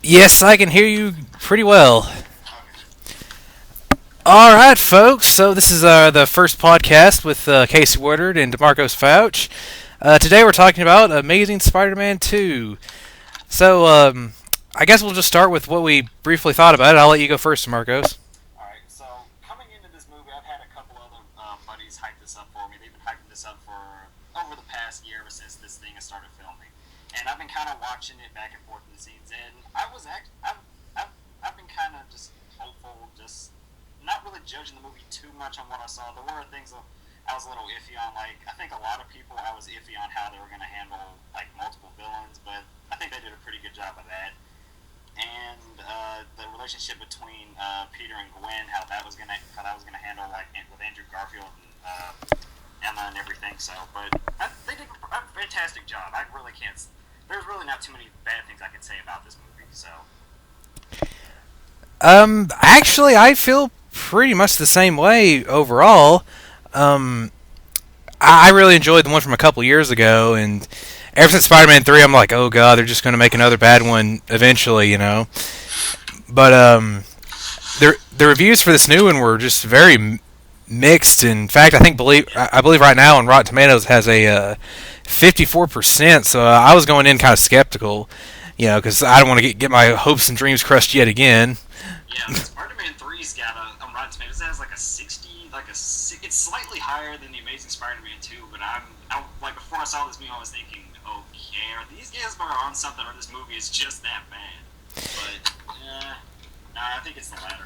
Yes, I can hear you pretty well. All right, folks. So this is the first podcast with Casey Woodard and DeMarcos Fouch. Today we're talking about Amazing Spider-Man 2. So I guess we'll just start with what we briefly thought about it. I'll let you go first, DeMarcos. Alright, so coming into this movie, I've had a couple other buddies hype this up for me. They've been hyping this up for over the past year, ever since this thing has started filming. And I've been kind of watching it back and forth in the scenes, and I've been kind of just hopeful, just not really judging the movie too much on what I saw. There were things that I was a little iffy on. Like, I think a lot of people, I was iffy on how they were going to handle like multiple villains, but I think they did a pretty good job of that. And the relationship between Peter and Gwen, how that was gonna handle, like with Andrew Garfield and Emma and everything. So, but they did a fantastic job. I really can't. There's really not too many bad things I can say about this movie. So. Actually, I feel pretty much the same way overall. I really enjoyed the one from a couple years ago, and ever since Spider-Man 3, I'm like, oh god, they're just going to make another bad one eventually, you know. But the reviews for this new one were just very mixed. In fact, I believe right now on Rotten Tomatoes has a 54%. So I was going in kind of skeptical, you know, because I don't want to get my hopes and dreams crushed yet again. Yeah, Spider-Man 3's got on Rotten Tomatoes, it has like a 60, it's slightly higher than the Amazing Spider-Man 2, but I like, before I saw this movie, I was thinking, okay, are these guys on something, or this movie is just that bad? But, nah, I think it's the latter.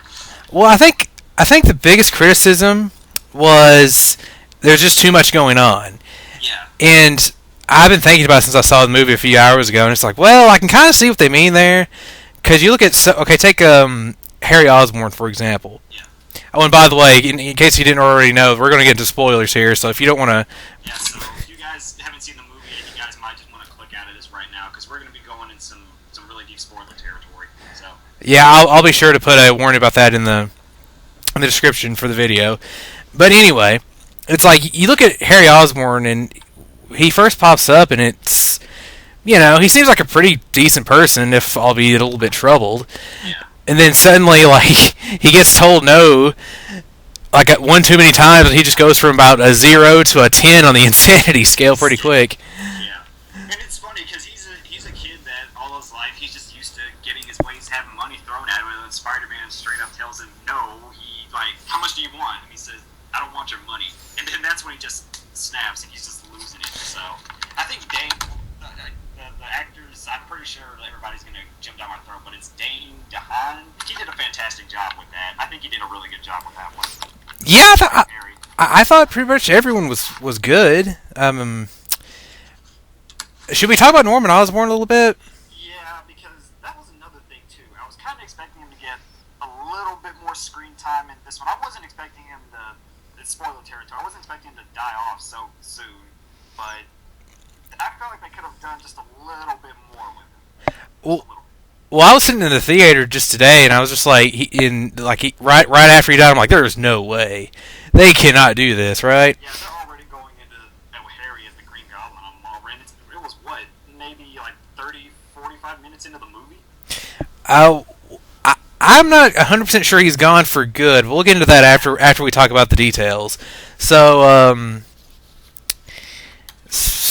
Well, I think the biggest criticism was there's just too much going on. Yeah. And I've been thinking about it since I saw the movie a few hours ago, and it's like, well, I can kind of see what they mean there. Because you look at, take Harry Osborn, for example. Yeah. Oh, and by the way, in case you didn't already know, we're going to get into spoilers here, so if you don't want to... Yeah, so if you guys haven't seen the movie, and you guys might just want to click out of this right now, because we're going to be going in some really deep spoiler territory, so... Yeah, I'll be sure to put a warning about that in the description for the video. But anyway, it's like, you look at Harry Osborn, and he first pops up, and it's... You know, he seems like a pretty decent person, if albeit a little bit troubled. Yeah. And then suddenly, like, he gets told no, like, one too many times, and he just goes from about a 0 to a 10 on the insanity scale pretty quick. Yeah. And it's funny, because he's a kid that all his life, he's just used to getting his ways, having money thrown at him, and then Spider-Man straight up tells him no. How much do you want? And he says, I don't want your money. And then that's when he just snaps, and he's just losing it. So, I think the actors, I'm pretty sure everybody's going to jump down my throat, but it's Dane DeHaan. He did a fantastic job with that. I think he did a really good job with that one. Yeah, I thought pretty much everyone was good. Should we talk about Norman Osborn a little bit? Yeah, because that was another thing, too. I was kind of expecting him to get a little bit more screen time in this one. I wasn't expecting him to, it's spoiler territory, I wasn't expecting him to die off so soon, but I felt like they could have done just a little bit more with him. Well, I was sitting in the theater just today, and I was just like, right after he died, I'm like, there's no way they cannot do this, right? Yeah, they're already going into Harry as the Green Goblin. It was what, maybe like 30, 45 minutes into the movie. I'm not 100% sure he's gone for good. We'll get into that after we talk about the details. So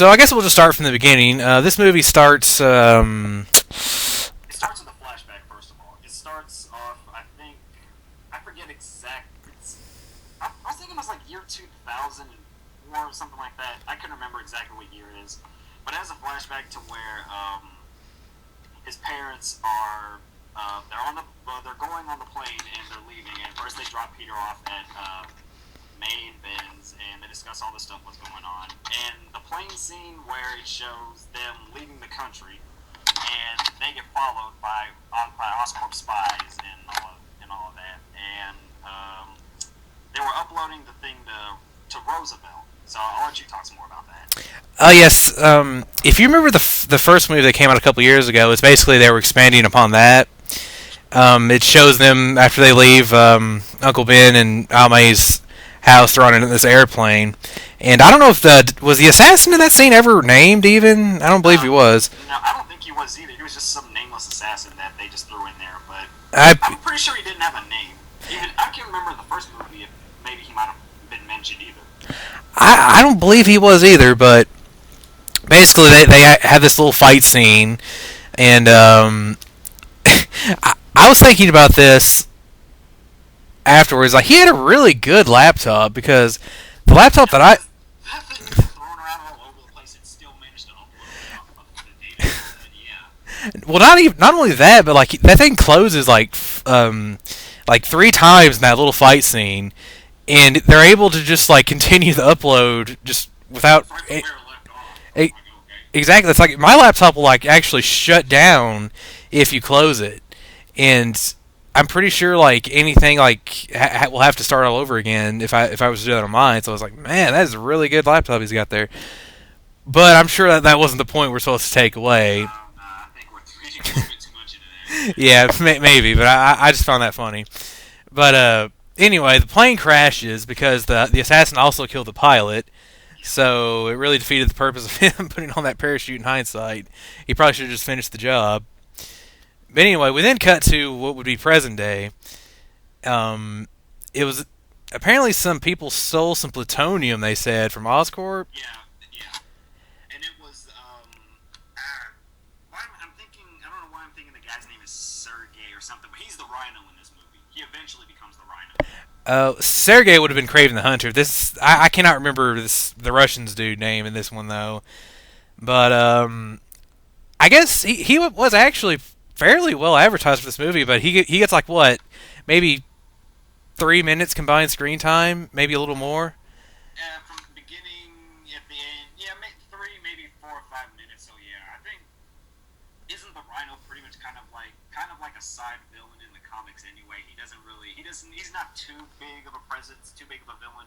I guess we'll just start from the beginning. This movie starts. It starts with a flashback, first of all. It starts off, I forget exactly. I was thinking it was like year 2000 or something like that. I couldn't remember exactly what year it is. But it has a flashback to where his parents are, they're going on the plane and they're leaving. And first they drop Peter off at May and Ben's, and they discuss all the stuff what's going on. And the plane scene where it shows them leaving the country, and they get followed by Oscorp spies and all of that. And they were uploading the thing to Roosevelt. So I'll let you talk some more about that. Yes. If you remember the first movie that came out a couple years ago, it's basically they were expanding upon that. It shows them after they leave Uncle Ben and Aunt May's house. They're on this airplane, and I don't know if was the assassin in that scene ever named. Even I don't believe he was. No, I don't think he was was either. He was just some nameless assassin that they just threw in there. But I I'm pretty sure he didn't have a name. Even I can't remember the first movie if maybe he might have been mentioned either. I don't believe he was either, but basically they have this little fight scene, and I was thinking about this afterwards. Like, he had a really good laptop, because the laptop that I That thing was thrown around all over the place and still managed to upload the data. Yeah. well, not only that, but like that thing closes like 3 times in that little fight scene, and they're able to just like continue the upload just without. Right from where it left off. Eh, Like, okay. Exactly. It's like my laptop will like actually shut down if you close it, and I'm pretty sure like anything like will have to start all over again if I was to do that on mine. So I was like, man, that is a really good laptop he's got there. But I'm sure that wasn't the point we're supposed to take away. I think we're reading a little bit too much into that. Yeah, maybe, but I just found that funny. But anyway, the plane crashes because the assassin also killed the pilot. So it really defeated the purpose of him putting on that parachute in hindsight. He probably should have just finished the job. But anyway, we then cut to what would be present day. It was apparently some people stole some plutonium, they said, from Oscorp. Yeah. And it was, I'm thinking, I don't know why I'm thinking the guy's name is Sergey or something, but he's the Rhino in this movie. He eventually becomes the Rhino. Sergey would have been Craven the Hunter. I cannot remember the Russian's dude name in this one though, but I guess he was actually fairly well advertised for this movie. But he gets like what, maybe 3 minutes combined screen time, maybe a little more. From the beginning at the end, yeah, maybe 4 or 5 minutes. So yeah, I think isn't the Rhino pretty much kind of like a side villain in the comics anyway? He's not too big of a presence, too big of a villain,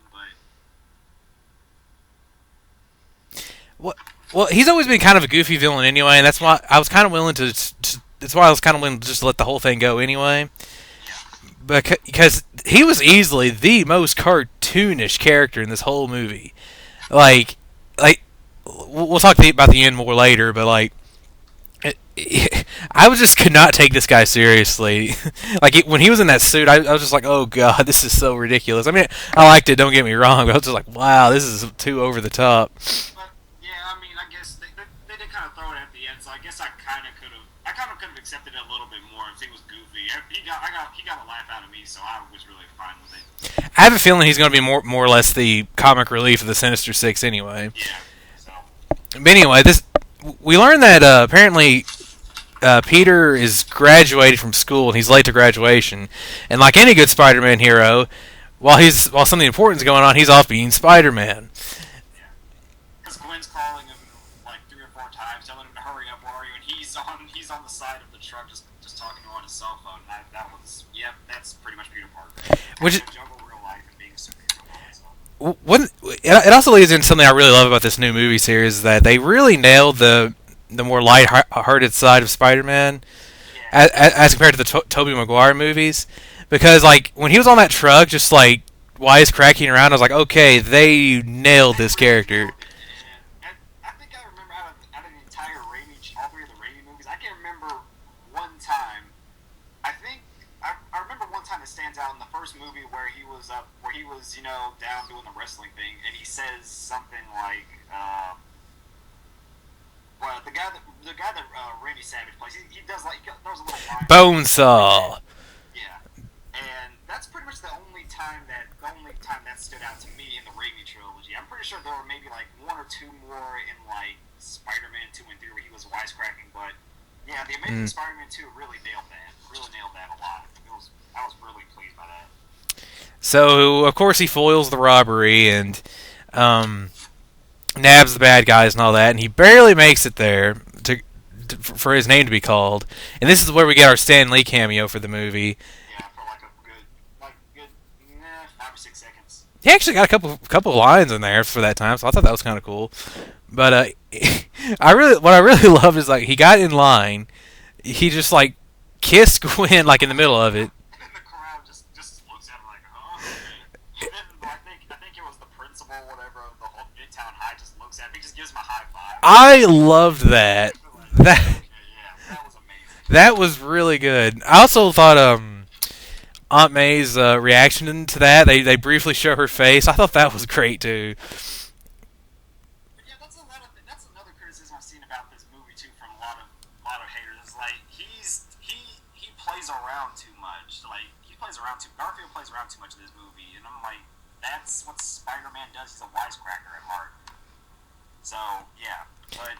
but Well, he's always been kind of a goofy villain anyway, and that's why I was kind of willing to. That's why I was kind of willing to just let the whole thing go anyway. Because he was easily the most cartoonish character in this whole movie. Like we'll talk about the end more later, but like, I just could not take this guy seriously. When he was in that suit, I was just like, oh god, this is so ridiculous. I mean, I liked it, don't get me wrong, but I was just like, wow, this is too over the top. yeah, I mean, I guess they did kind of throw it at the end, so I guess I kind of could have accepted it a little bit more if he was goofy. He got a laugh out of me, so I was really fine with it. I have a feeling he's going to be more or less the comic relief of the Sinister Six anyway. Yeah. So. But anyway, we learned that apparently Peter is graduated from school and he's late to graduation. And like any good Spider-Man hero, while something important is going on, he's off being Spider-Man. Yeah. Because Gwen's calling him like 3 or 4 times, telling him to hurry up, where are you? And he's on the side of the truck just talking to her on his cell phone. That's pretty much Peter Parker. Which is juggle real life and being a superhero. So. it also leads into something I really love about this new movie series, is that they really nailed the more light-hearted side of Spider-Man as compared to the Tobey Maguire movies. Because like when he was on that truck, just like wisecracking around, I was like, okay, they nailed this character. I think I remember out of the entire all 3 of the Raimi movies, I can remember one time. I remember one time that stands out in the first movie where he was down doing the wrestling thing, and he says something like, well, the guy that Randy Savage plays, he does like throws a little line. Bonesaw. Yeah, and that's pretty much the only time that stood out to me in the Raimi trilogy. I'm pretty sure there were maybe like 1 or 2 more in like Spider-Man 2 and 3 where he was wisecracking, but yeah, the Amazing Spider-Man 2 really nailed that a lot. I was really pleased by that. So of course he foils the robbery and nabs the bad guys and all that, and he barely makes it there for his name to be called. And this is where we get our Stan Lee cameo for the movie. Yeah, for like a good 5 or 6 seconds. He actually got a couple of lines in there for that time, so I thought that was kind of cool. But what I really loved is like he got in line, he just like kissed Gwen like in the middle of it. And then the crowd just looks at him like, huh? And then I think it was the principal, whatever, of the whole Midtown High just looks at him. He just gives him a high five. I loved that. That was really good. I also thought Aunt May's reaction to that. They briefly show her face. I thought that was great too. But yeah, that's another criticism I've seen about this movie too from a lot of haters. Is like he plays around too much. Like he plays around too. Garfield plays around too much in this movie, and I'm like, that's what Spider-Man does. He's a wisecracker at heart. So yeah, but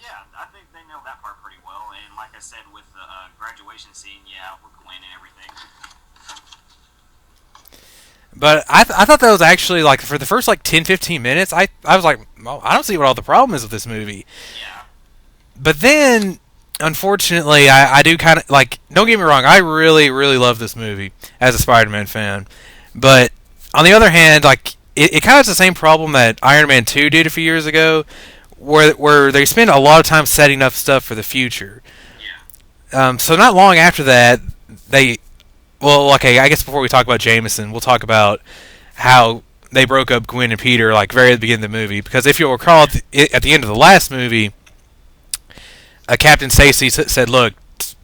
yeah, I think they nailed that part pretty well. And like I said, with the graduation scene, yeah, with Gwen and everything. But I thought that was actually like for the first like 10-15 minutes. I was like, oh, I don't see what all the problem is with this movie. Yeah. But then, unfortunately, I do kind of like. Don't get me wrong, I really love this movie as a Spider-Man fan. But on the other hand, like it kind of has the same problem that Iron Man 2 did a few years ago, where they spend a lot of time setting up stuff for the future. Yeah. So not long after that, they. Well, okay, I guess before we talk about Jameson, we'll talk about how they broke up Gwen and Peter, like, very at the beginning of the movie. Because if you'll recall, at the end of the last movie, Captain Stacy said, look,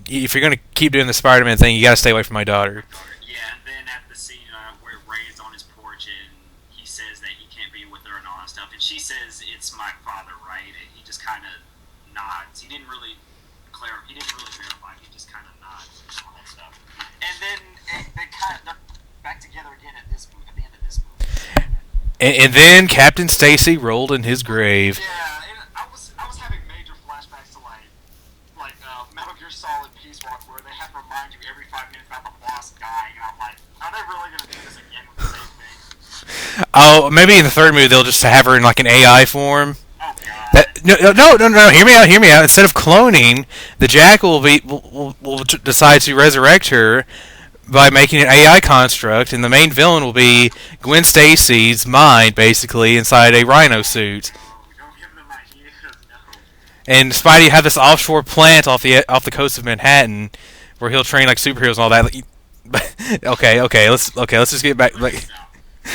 if you're going to keep doing the Spider-Man thing, you got to stay away from my daughter. Yeah, and then at the scene where Ray's on his porch and he says that he can't be with her and all that stuff, and she says, it's my father, right? And he just kind of nods. He didn't really verify, he just kind of nods and all that stuff. And then they're back together again at the end of this movie. And then Captain Stacy rolled in his grave. Yeah, and I was having major flashbacks to Metal Gear Solid Peace Walk, where they have to remind you every 5 minutes about the boss dying, and I'm like, are they really gonna do this again with the same thing? Oh, maybe in the third movie they'll just have her in like an AI form. Oh god. No. Hear me out. Instead of cloning, the Jackal will decide to resurrect her by making an AI construct, and the main villain will be Gwen Stacy's mind, basically inside a rhino suit. Don't give them ideas, no. And Spidey had this offshore plant off the coast of Manhattan, where he'll train like superheroes and all that. Okay. Let's just get back. Like,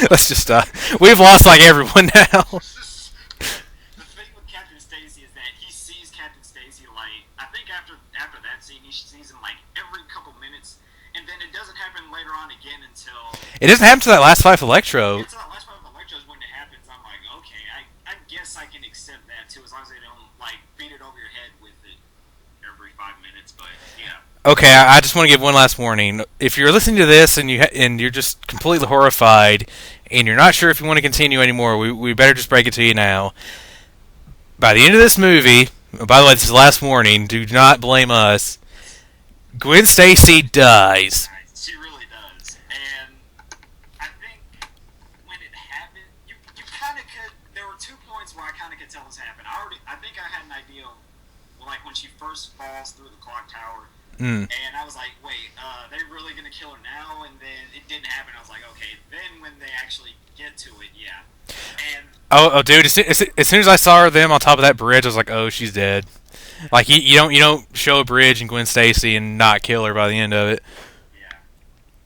let's just stop. We've lost like everyone now. The thing with Captain Stacy is that he sees Captain Stacy like I think after that scene he sees him like every couple minutes, and then it doesn't happen later on again until It doesn't happen to that last fight with Electro. it's that last part of Electro's when it happens. I'm like, okay, I guess I can accept that too, as long as they don't like beat it over your head with it every 5 minutes. But yeah. Okay, I just want to give one last warning. If you're listening to this and you're just completely horrified and you're not sure if you want to continue anymore, we better just break it to you now. By the end of this movie, by the way, this is the last warning. Do not blame us. Gwen Stacy dies. She really does, and I think when it happened, you kind of could. There were 2 points where I kind of could tell this happened. I think I had an idea of, like when she first falls through the clock tower, and I was like, wait, they're really gonna kill her now? And then it didn't happen. I was like, okay. Then when they actually get to it, yeah. And dude! As soon as I saw them on top of that bridge, I was like, oh, she's dead. Like you don't show a bridge and Gwen Stacy and not kill her by the end of it. yeah.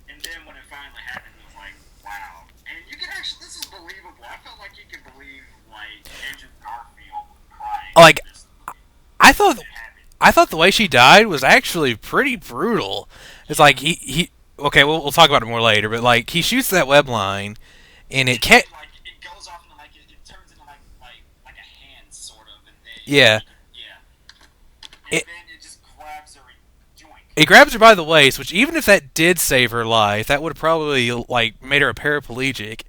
And then when it finally happened, it was like, wow. And you can actually, this is believable. I felt like you could believe like Andrew Garfield crying. Like, in this movie I when it happened. thought the way she died was actually pretty brutal. It's like he okay, we'll talk about it more later, but like he shoots that web line, and it can't. Like it goes off into like it turns into like a hand sort of, and then Yeah. And then it just grabs her and joink. It grabs her by the waist, which even if that did save her life, that would have probably like made her a paraplegic.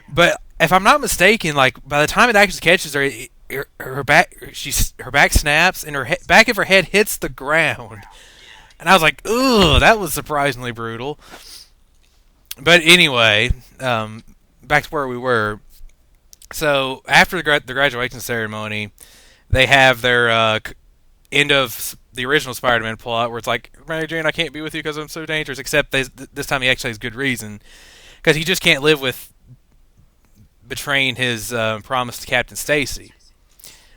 But if I'm not mistaken, like by the time it actually catches her, her back snaps and back of her head hits the ground. And I was like, ugh, that was surprisingly brutal. But anyway, back to where we were. So after the graduation ceremony, they have their end of the original Spider-Man plot, where it's like, Mary Jane, I can't be with you because I'm so dangerous. Except this time he actually has good reason, because he just can't live with betraying his promise to Captain Stacy.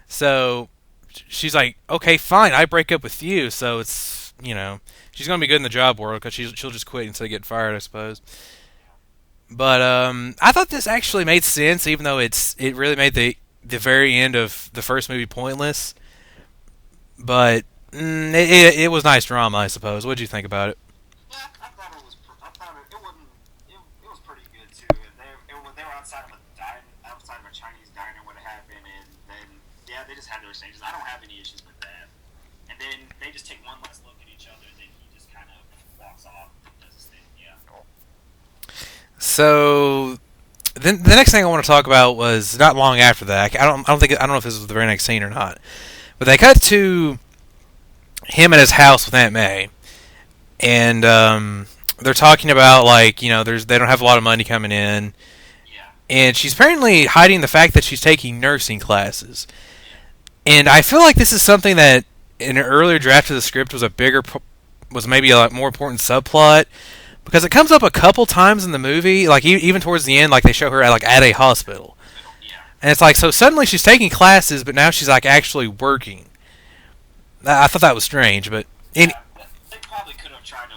So she's like, okay, fine, I break up with you. So it's she's gonna be good in the job world because she'll just quit instead of getting fired, I suppose. But I thought this actually made sense, even though it really made the very end of the first movie pointless. but it was nice drama, I suppose. What did you think about it? Yeah, I thought it was. I thought it wasn't. It was pretty good too. They were outside of outside of a Chinese diner, what happened, and then yeah, they just had their exchanges. I don't have any issues with that. And then they just take one last look at each other, and then he just kind of walks off and does his thing. Yeah. So then the next thing I want to talk about was not long after that. I don't know if this was the very next scene or not, but they cut to him at his house with Aunt May, and they're talking about like they don't have a lot of money coming in, Yeah. and she's apparently hiding the fact that she's taking nursing classes, and I feel like this is something that in an earlier draft of the script was maybe a more important subplot because it comes up a couple times in the movie, like even towards the end, like they show her at a hospital, Yeah. and it's like so suddenly she's taking classes, but now she's like actually working. I thought that was strange, but Yeah. They probably could have tried to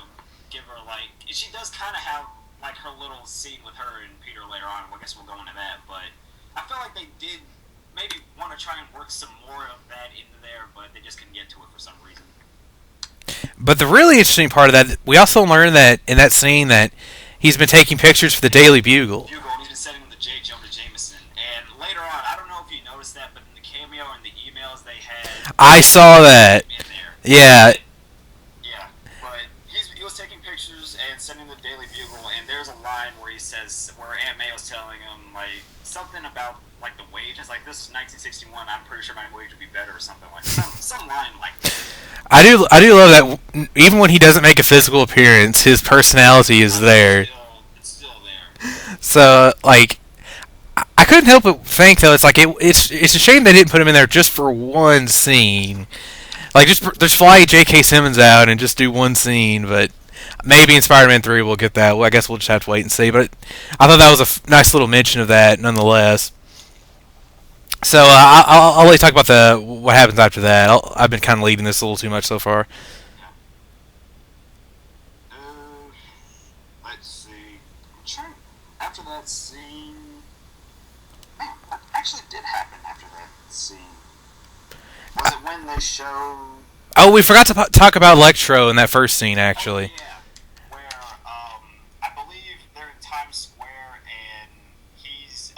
give her like. She does kind of have like her little scene with her and Peter later on. I guess we'll go into that, but I feel like they did maybe want to try and work some more of that into there, but they just couldn't get to it for some reason. But the really interesting part of that, we also learned that in that scene that he's been taking pictures for the Daily Bugle. Bugle, and he's been sending them to J. Jonah Jameson. And later on, I don't know if you noticed that, but in the cameo and the emails they had, I saw that. in there. Yeah. Yeah, but he was taking pictures and sending the Daily Bugle, and there's a line where he says, where Aunt May was telling him like something about like the wages, like this is 1961. I'm pretty sure my wage would be better or something like some line like that. I do love that even when he doesn't make a physical appearance, his personality is there. It's still there. So like I couldn't help but think though it's a shame they didn't put him in there just for one scene. Like just fly J.K. Simmons out and just do one scene, but maybe in Spider-Man 3 we'll get that. Well, I guess we'll just have to wait and see. But I thought that was a nice little mention of that, nonetheless. So I'll let you talk about what happens after that. I've been kind of leading this a little too much so far. Uh, let's see. I'm trying. After that scene, man, what actually did happen after that scene? Was it when they showed? Oh, we forgot to talk about Electro in that first scene, actually. Oh, yeah, where I believe they're in Times Square and he's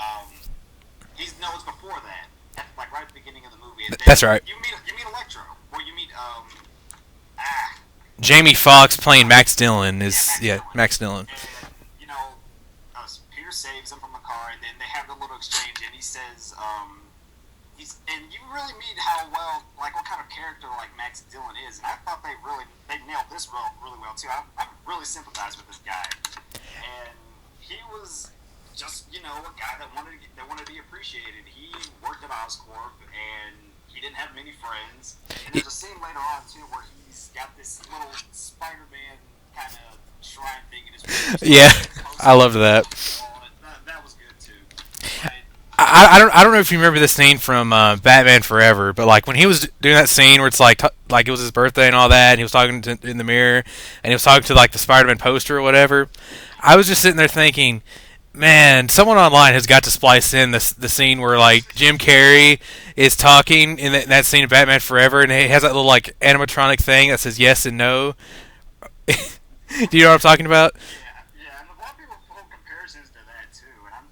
no, it's before that, like right at the beginning of the movie. And That's right. You meet Electro, or you meet Jamie Foxx playing Max Dillon Max Dillon. And Peter saves him from the car, and then they have the little exchange, and he says, and you really meet what kind of character like Max Dillon is, and I thought they nailed this really well too. I really sympathize with this guy, and he was just a guy that wanted to be appreciated. He worked at Oscorp, and he didn't have many friends. And there's a scene later on too where he's got this little Spider-Man kind of shrine thing in his room. Yeah, I loved that. That was good too. But, I don't know if you remember this scene from Batman Forever, but like when he was doing that scene where it's like it was his birthday and all that, and he was talking in the mirror, and he was talking to like the Spider-Man poster or whatever. I was just sitting there thinking, man, someone online has got to splice in the scene where like Jim Carrey is talking in that scene of Batman Forever, and he has that little like animatronic thing that says yes and no. Do you know what I'm talking about? yeah, and a lot of people pull comparisons to that too, and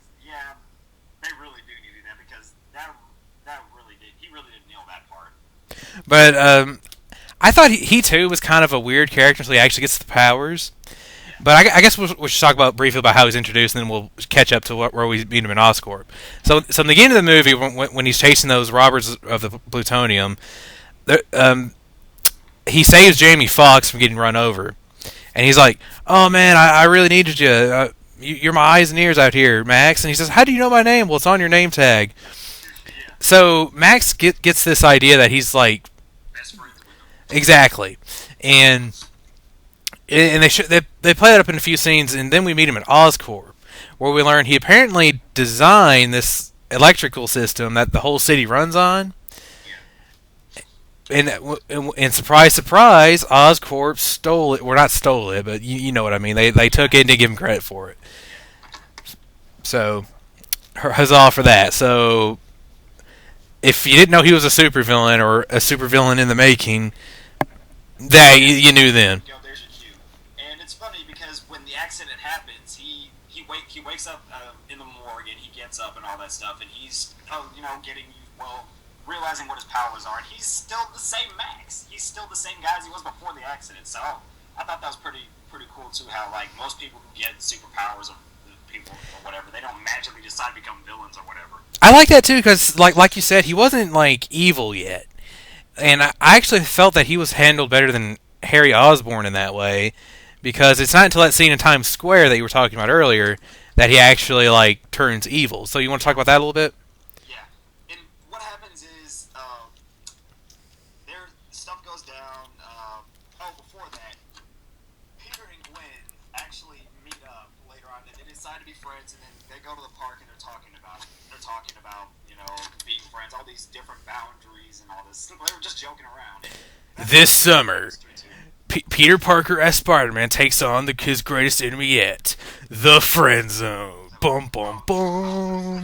they really do need to do that because he really did nail that part. But I thought he too was kind of a weird character until he actually gets the powers. But I guess we should talk briefly about how he's introduced, and then we'll catch up to where we meet him in Oscorp. So in the beginning of the movie, when he's chasing those robbers of the plutonium, he saves Jamie Foxx from getting run over, and he's like, "Oh man, I really needed you. You're my eyes and ears out here, Max." And he says, "How do you know my name?" "Well, it's on your name tag." Yeah. So Max gets this idea that he's like Best friends with him. exactly, and they play that up in a few scenes, and then we meet him at Oscorp, where we learn he apparently designed this electrical system that the whole city runs on. And surprise, surprise, Oscorp stole it. Well, not stole it, but you know what I mean. They took it and didn't give him credit for it. So, huzzah for that. So, if you didn't know he was a supervillain or a supervillain in the making, that you knew then. There's your cue. And it's funny because when the accident happens, he wakes up in the morgue and he gets up and all that stuff, and he's getting realizing what his powers are, and he's still the same Max. He's still the same guy as he was before the accident. So I thought that was pretty cool too. How like most people who get superpowers or people or whatever, they don't magically decide to become villains or whatever. I like that too because like you said, he wasn't like evil yet, and I actually felt that he was handled better than Harry Osborn in that way, because it's not until that scene in Times Square that you were talking about earlier that he actually like turns evil. So you want to talk about that a little bit? Yeah, and what happens is their stuff goes down. Before that, Peter and Gwen actually meet up later on, and they decide to be friends, and then they go to the park and they're talking about being friends, all these different boundaries and all this. They were just joking around. This summer, Peter Parker as Spider-Man takes on his greatest enemy yet, the friend zone. Bum bum bum. Oh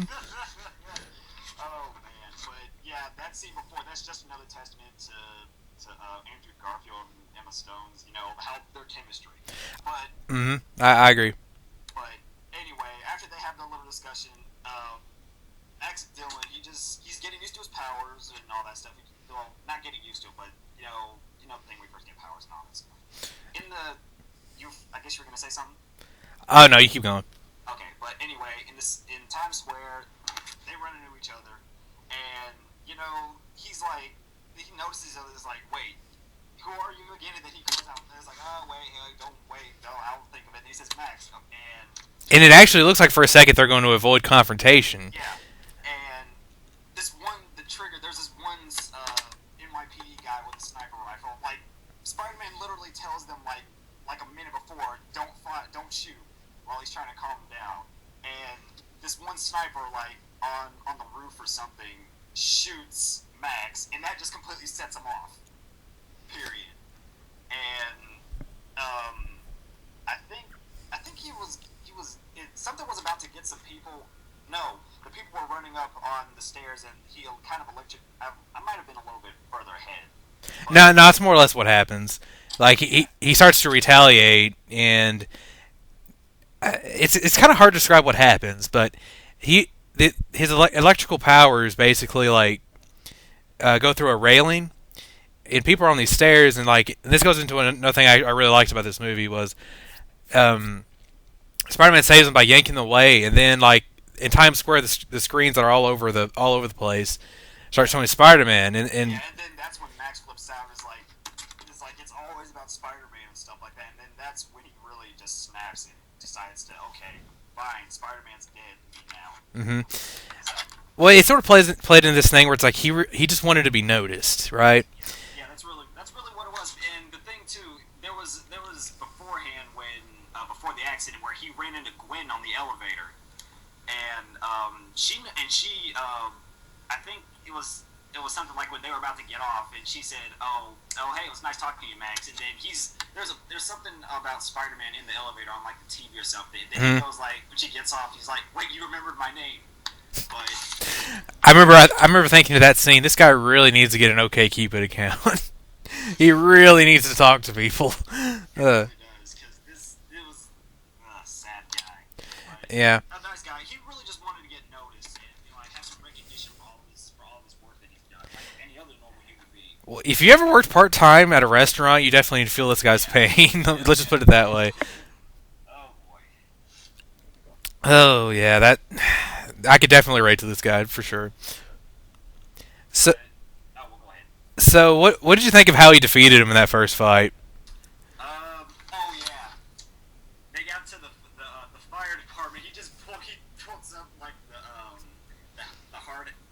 man, but yeah, that scene before, that's just another testament to Andrew Garfield and Emma Stone's, how their chemistry. But I agree. But anyway, after they have their little discussion, Max Dillon, he's getting used to his powers and all that stuff. Well, not getting used to it, but the thing we first get powers and all that stuff. I guess you were gonna say something. Oh no, you keep going. Okay, but anyway, in Times Square, they run into each other, and he's like, he notices others like, wait, who are you again? And then he comes out and is like, oh wait, don't wait, no, I'll think of it. And he says Max, and it actually looks like for a second they're going to avoid confrontation. Yeah, and there's this one NYPD guy with a sniper rifle. Like Spider-Man literally tells them like a minute before, don't shoot, while he's trying to calm them down. And this one sniper, like on the roof or something, shoots Max, and that just completely sets him off. Period. And I think something was about to get some people. No, the people were running up on the stairs, and he kind of I might have been a little bit further ahead. No, it's more or less what happens. Like he starts to retaliate, and it's kind of hard to describe what happens, but his electrical powers basically like go through a railing, and people are on these stairs, and like and this goes into another thing I really liked about this movie was Spider-Man saves them by yanking them away, and then like in Times Square, the screens that are all over the place start showing Spider-Man, and then that's when Max flips out. It's always about Spider-Man and stuff like that, and then that's when he really just snaps and decides to, okay, fine, Spider-Man's dead now. Mm-hmm. So, well, it sort of played into this thing where it's like he just wanted to be noticed, right? Yeah, that's really what it was. And the thing too, there was beforehand when before the accident where he ran into Gwen on the elevator, and she I think it was something like when they were about to get off, and she said, "Oh, hey, it was nice talking to you, Max." And then there's something about Spider-Man in the elevator on like the TV or something. Then he goes like, when she gets off, he's like, "Wait, you remembered my name?" But I remember thinking of that scene. This guy really needs to get an OK Cupid account. He really needs to talk to people. He does, because it was a sad guy. But yeah. A nice guy. He really just wanted to get noticed and have some recognition for all this work that he's done, like any other normal human being. Well, if you ever worked part-time at a restaurant, you definitely need to feel this guy's pain. Let's just put it that way. Oh boy. Oh yeah, that I could definitely relate to this guy for sure. So, well, go ahead. So what did you think of how he defeated him in that first fight? Oh yeah. They got to the fire department. He pulls up like the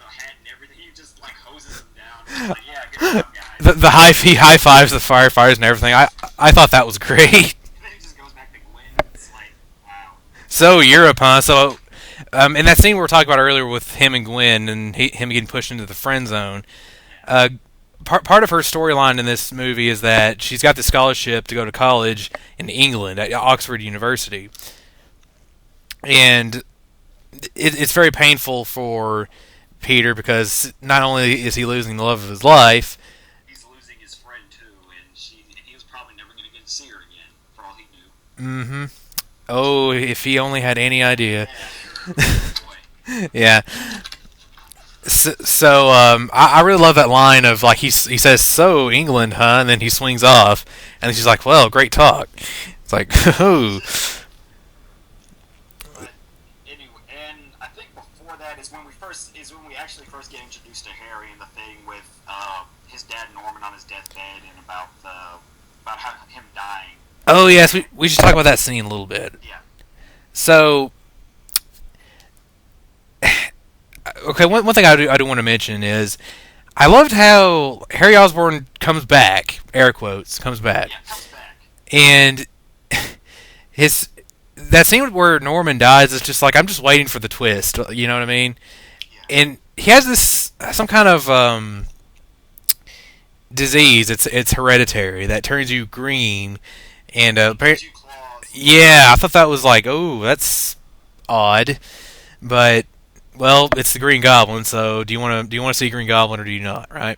hat and everything. He just like hoses them down. He's like, yeah, good job, guys. He high fives the firefighters and everything. I thought that was great. And then he just goes back to Gwen. It's like, wow. So Europe, huh? So in that scene we were talking about earlier with him and Gwen and him getting pushed into the friend zone, part of her storyline in this movie is that she's got the scholarship to go to college in England at Oxford University, and it's very painful for Peter because not only is he losing the love of his life, he's losing his friend too, and he was probably never going to get to see her again, for all he knew. mm-hmm. Oh, if he only had any idea. Yeah. Oh, boy. Yeah. So I really love that line of like he says, "So England, huh?" And then he swings off, and then she's like, "Well, great talk." It's like, oh. But anyway, and I think before that is when we actually first get introduced to Harry and the thing with his dad Norman on his deathbed and about him dying. Oh yes, we should talk about that scene a little bit. Yeah. So. Okay, one thing I do want to mention is I loved how Harry Osborn comes back, air quotes, comes back. Yeah, comes back. And that scene where Norman dies is just like, I'm just waiting for the twist, you know what I mean? Yeah. And he has some kind of disease, it's hereditary, that turns you green, and yeah, I thought that was like, oh, that's odd, but well, it's the Green Goblin, so do you want to see Green Goblin or do you not, right?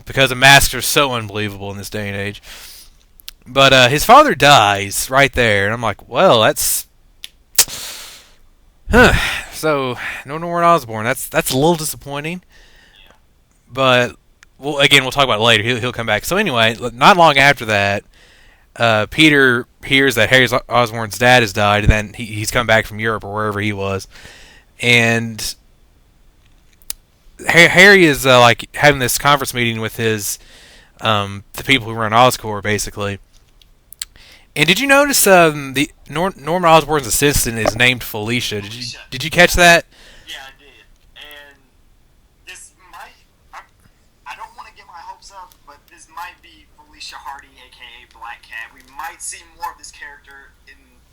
Because the masks are so unbelievable in this day and age. But his father dies right there, and I'm like, well, that's so no Norman Osborn. That's a little disappointing. But we'll talk about it later. He'll come back. So anyway, not long after that, Peter hears that Harry Osborn's dad has died, and then he's come back from Europe or wherever he was. And Harry is like having this conference meeting with his the people who run Oscorp, basically. And did you notice the Norman Osborn's assistant is named Felicia? Did you catch that? Yeah, I did. And this might I don't want to get my hopes up, but this might be Felicia Hardy, aka Black Cat. We might see more of this character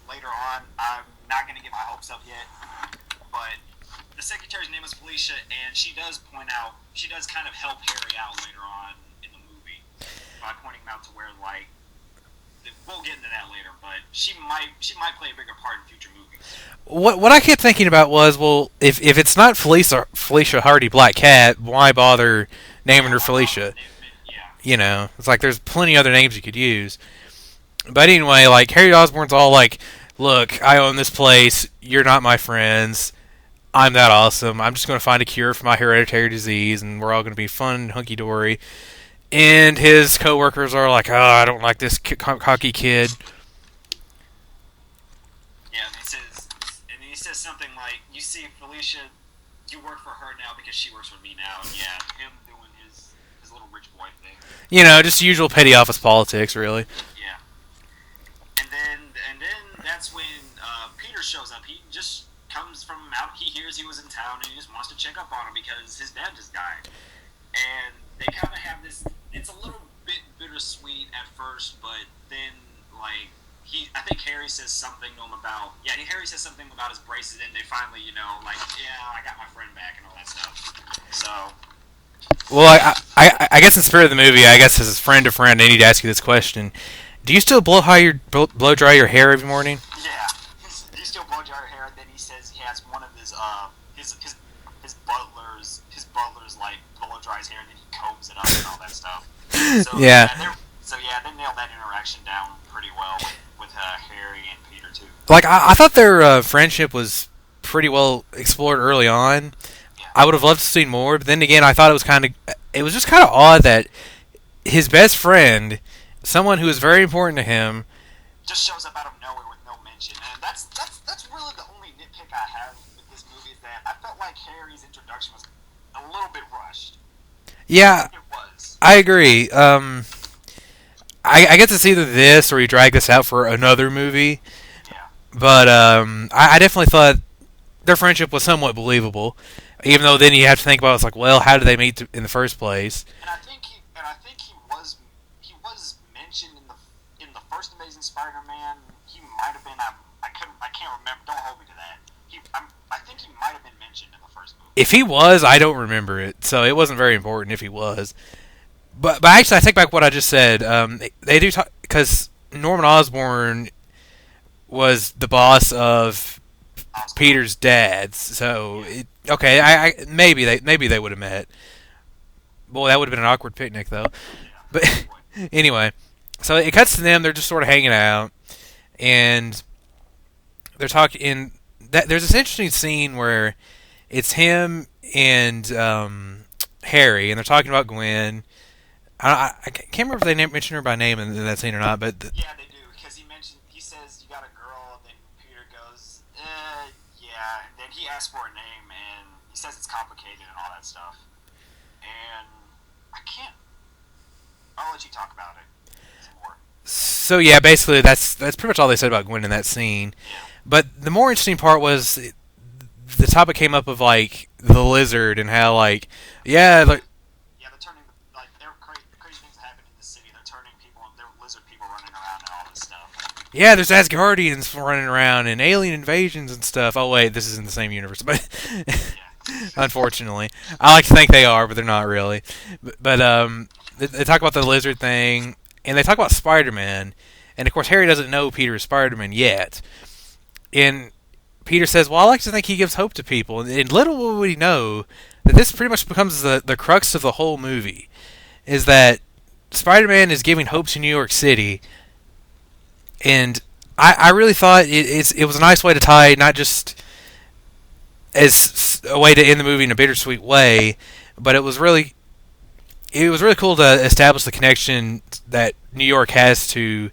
later on. I'm not going to get my hopes up yet. But the secretary's name is Felicia, and she does kind of help Harry out later on in the movie by pointing him out to where, like, we'll get into that later, but she might play a bigger part in future movies. What I kept thinking about was, well, if it's not Felicia Hardy Black Cat, why bother naming her Felicia? Yeah. You know, it's like there's plenty other names you could use. But anyway, like Harry Osborn's all like, look, I own this place, you're not my friends. I'm that awesome. I'm just going to find a cure for my hereditary disease, and we're all going to be fun, hunky-dory. And his coworkers are like, oh, I don't like this cocky kid. Yeah, and he says something like, you see, Felicia, you work for her now because she works for me now. And yeah, him doing his little rich boy thing. You know, just usual petty office politics, really. Yeah. And then that's when Peter shows up. He just comes from out. He hears he was in town, and he just wants to check up on him because his dad just died. And they kind of have this. It's a little bit bittersweet at first, but then like I think Harry says something to him about. Yeah, Harry says something about his braces, and they finally, like, yeah, I got my friend back and all that stuff. So. Well, I guess in the spirit of the movie, I guess as a friend to friend, I need to ask you this question: do you still blow dry your hair every morning? Yeah, he still blow dry your hair, and then he says he has one of his butlers like blow dry his hair, and then he combs it up and all that stuff. So, yeah. They nailed that interaction down pretty well with Harry and Peter too. Like I thought their friendship was pretty well explored early on. Yeah. I would have loved to see more, but then again, I thought it was just kind of odd that his best friend, someone who is very important to him, just shows up out of nowhere with no mention, and that's really the only nitpick I have with this movie is that I felt like Harry's introduction was a little bit rushed. Yeah, it was. I agree. I guess it's either this or you drag this out for another movie. Yeah. But I definitely thought their friendship was somewhat believable, even though then you have to think about it's like, well, how did they meet in the first place? And I think he was mentioned in the first Amazing Spider-Man. He might have been. I can't remember. Don't hold me to that. I think he might have been mentioned in the first movie. If he was, I don't remember it, so it wasn't very important if he was. But actually, I take back what I just said. They do talk because Norman Osborn was the boss of Peter's dad's. So okay, I maybe they would have met. Boy, that would have been an awkward picnic though. But anyway, so it cuts to them. They're just sort of hanging out, and they're talking. There's this interesting scene where it's him and Harry, and they're talking about Gwen. I can't remember if they mention her by name in that scene or not, but Yeah, they do, because he says, you got a girl, then Peter goes, yeah, then he asks for a name, and he says it's complicated and all that stuff, and I'll let you talk about it some more. so yeah, basically that's pretty much all they said about Gwen in that scene. Yeah. But the more interesting part was the topic came up of like the lizard and how like yeah like Yeah, they're turning, like, crazy things that happen in the city, they're turning people, they're lizard people running around and all this stuff. yeah, there's Asgardians running around and alien invasions and stuff. Oh wait, this is in the same universe, but unfortunately, I like to think they are, but they're not really. But they talk about the lizard thing, and they talk about Spider-Man, and of course Harry doesn't know Peter is Spider-Man yet, and Peter says, "Well, I like to think he gives hope to people," and little would he know that this pretty much becomes the crux of the whole movie, is that Spider-Man is giving hope to New York City. And I really thought it was a nice way to tie, not just as a way to end the movie in a bittersweet way, but it was really cool to establish the connection that New York has to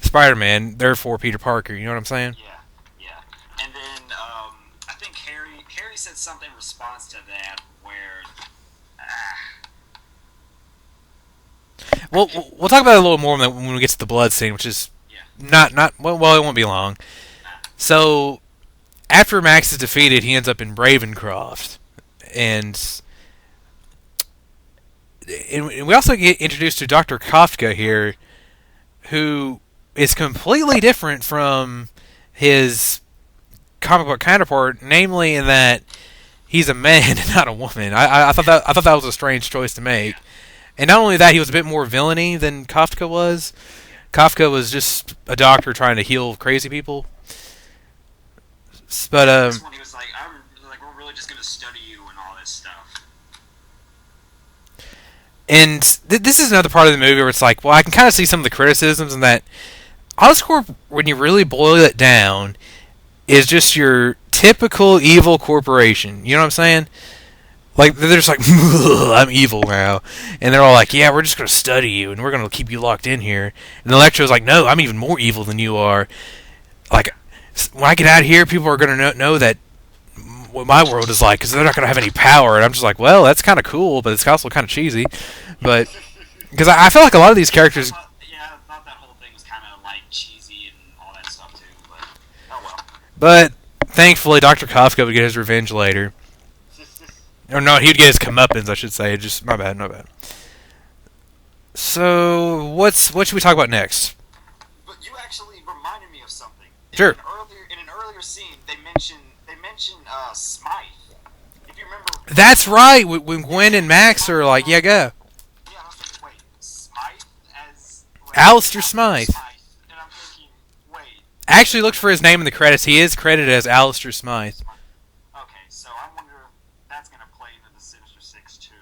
Spider-Man, therefore Peter Parker. You know what I'm saying? Yeah. And then I think Harry said something in response to that where, Well, we'll talk about it a little more when we get to the blood scene, which is not well. It won't be long. So after Max is defeated, he ends up in Ravencroft, and we also get introduced to Dr. Kafka here, who is completely different from his comic book counterpart, namely in that he's a man and not a woman. I thought that was a strange choice to make. And not only that, he was a bit more villainy than Kafka was. Kafka was just a doctor trying to heal crazy people. But this one he was like, we're really just gonna study you and all this stuff. And this is another part of the movie where it's like, well, I can kind of see some of the criticisms in that Oscorp, when you really boil it down, is just your typical evil corporation. You know what I'm saying? Like, they're just like, I'm evil now. And they're all like, yeah, we're just going to study you, and we're going to keep you locked in here. And Electro's like, no, I'm even more evil than you are. Like, when I get out of here, people are going to know that what my world is like, because they're not going to have any power. And I'm just like, well, that's kind of cool, but it's also kind of cheesy. But, because I feel like a lot of these characters... Yeah, I thought that whole thing was kind of, like, cheesy and all that stuff, too, but, oh well. But, thankfully, Dr. Kafka would get his revenge later. Or no, he'd get his comeuppance, I should say. Just my bad. So, what should we talk about next? But you actually reminded me of something. Sure. In an earlier scene, they mentioned Smythe. If you remember. That's right. When Gwen and Max are like, yeah, go. Yeah, I was thinking, wait, Smythe as. Alistair Smythe. And I'm thinking, wait. I actually looked for his name in the credits. He is credited as Alistair Smythe. Okay, so I wonder if that's gonna play into the Sinister Six too.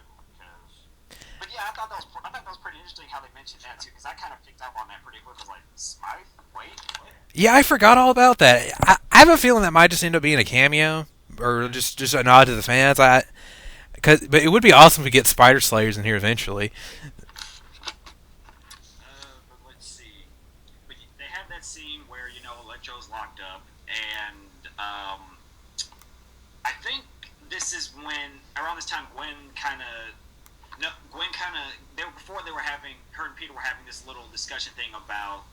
But yeah, I thought that was pretty interesting how they mentioned that too, because I kind of picked up on that pretty quick. I was like, Smythe? Wait, what? Yeah, I forgot all about that. I have a feeling that might just end up being a cameo or just a nod to the fans. But it would be awesome if we get Spider Slayers in here eventually. But let's see. But they have that scene where Electro's locked up, and I think this is when around this time Gwen kind of before they were having her and Peter were having this little discussion thing about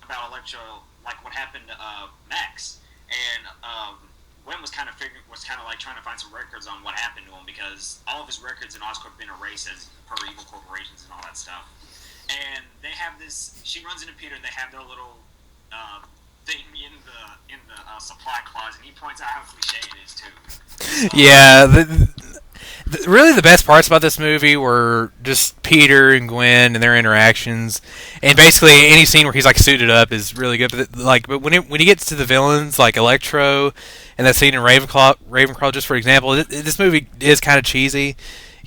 about Electro, like what happened to Max, and Gwen was kind of like trying to find some records on what happened to him, because all of his records in Oscorp have been erased as per evil corporations and all that stuff. And they have this. She runs into Peter, and they have their little thing in the supply closet. And he points out how cliche it is too. Yeah, Really, the best parts about this movie were just Peter and Gwen and their interactions, and basically any scene where he's like suited up is really good. But when he gets to the villains like Electro, and that scene in Ravenclaw, just for example, this movie is kind of cheesy,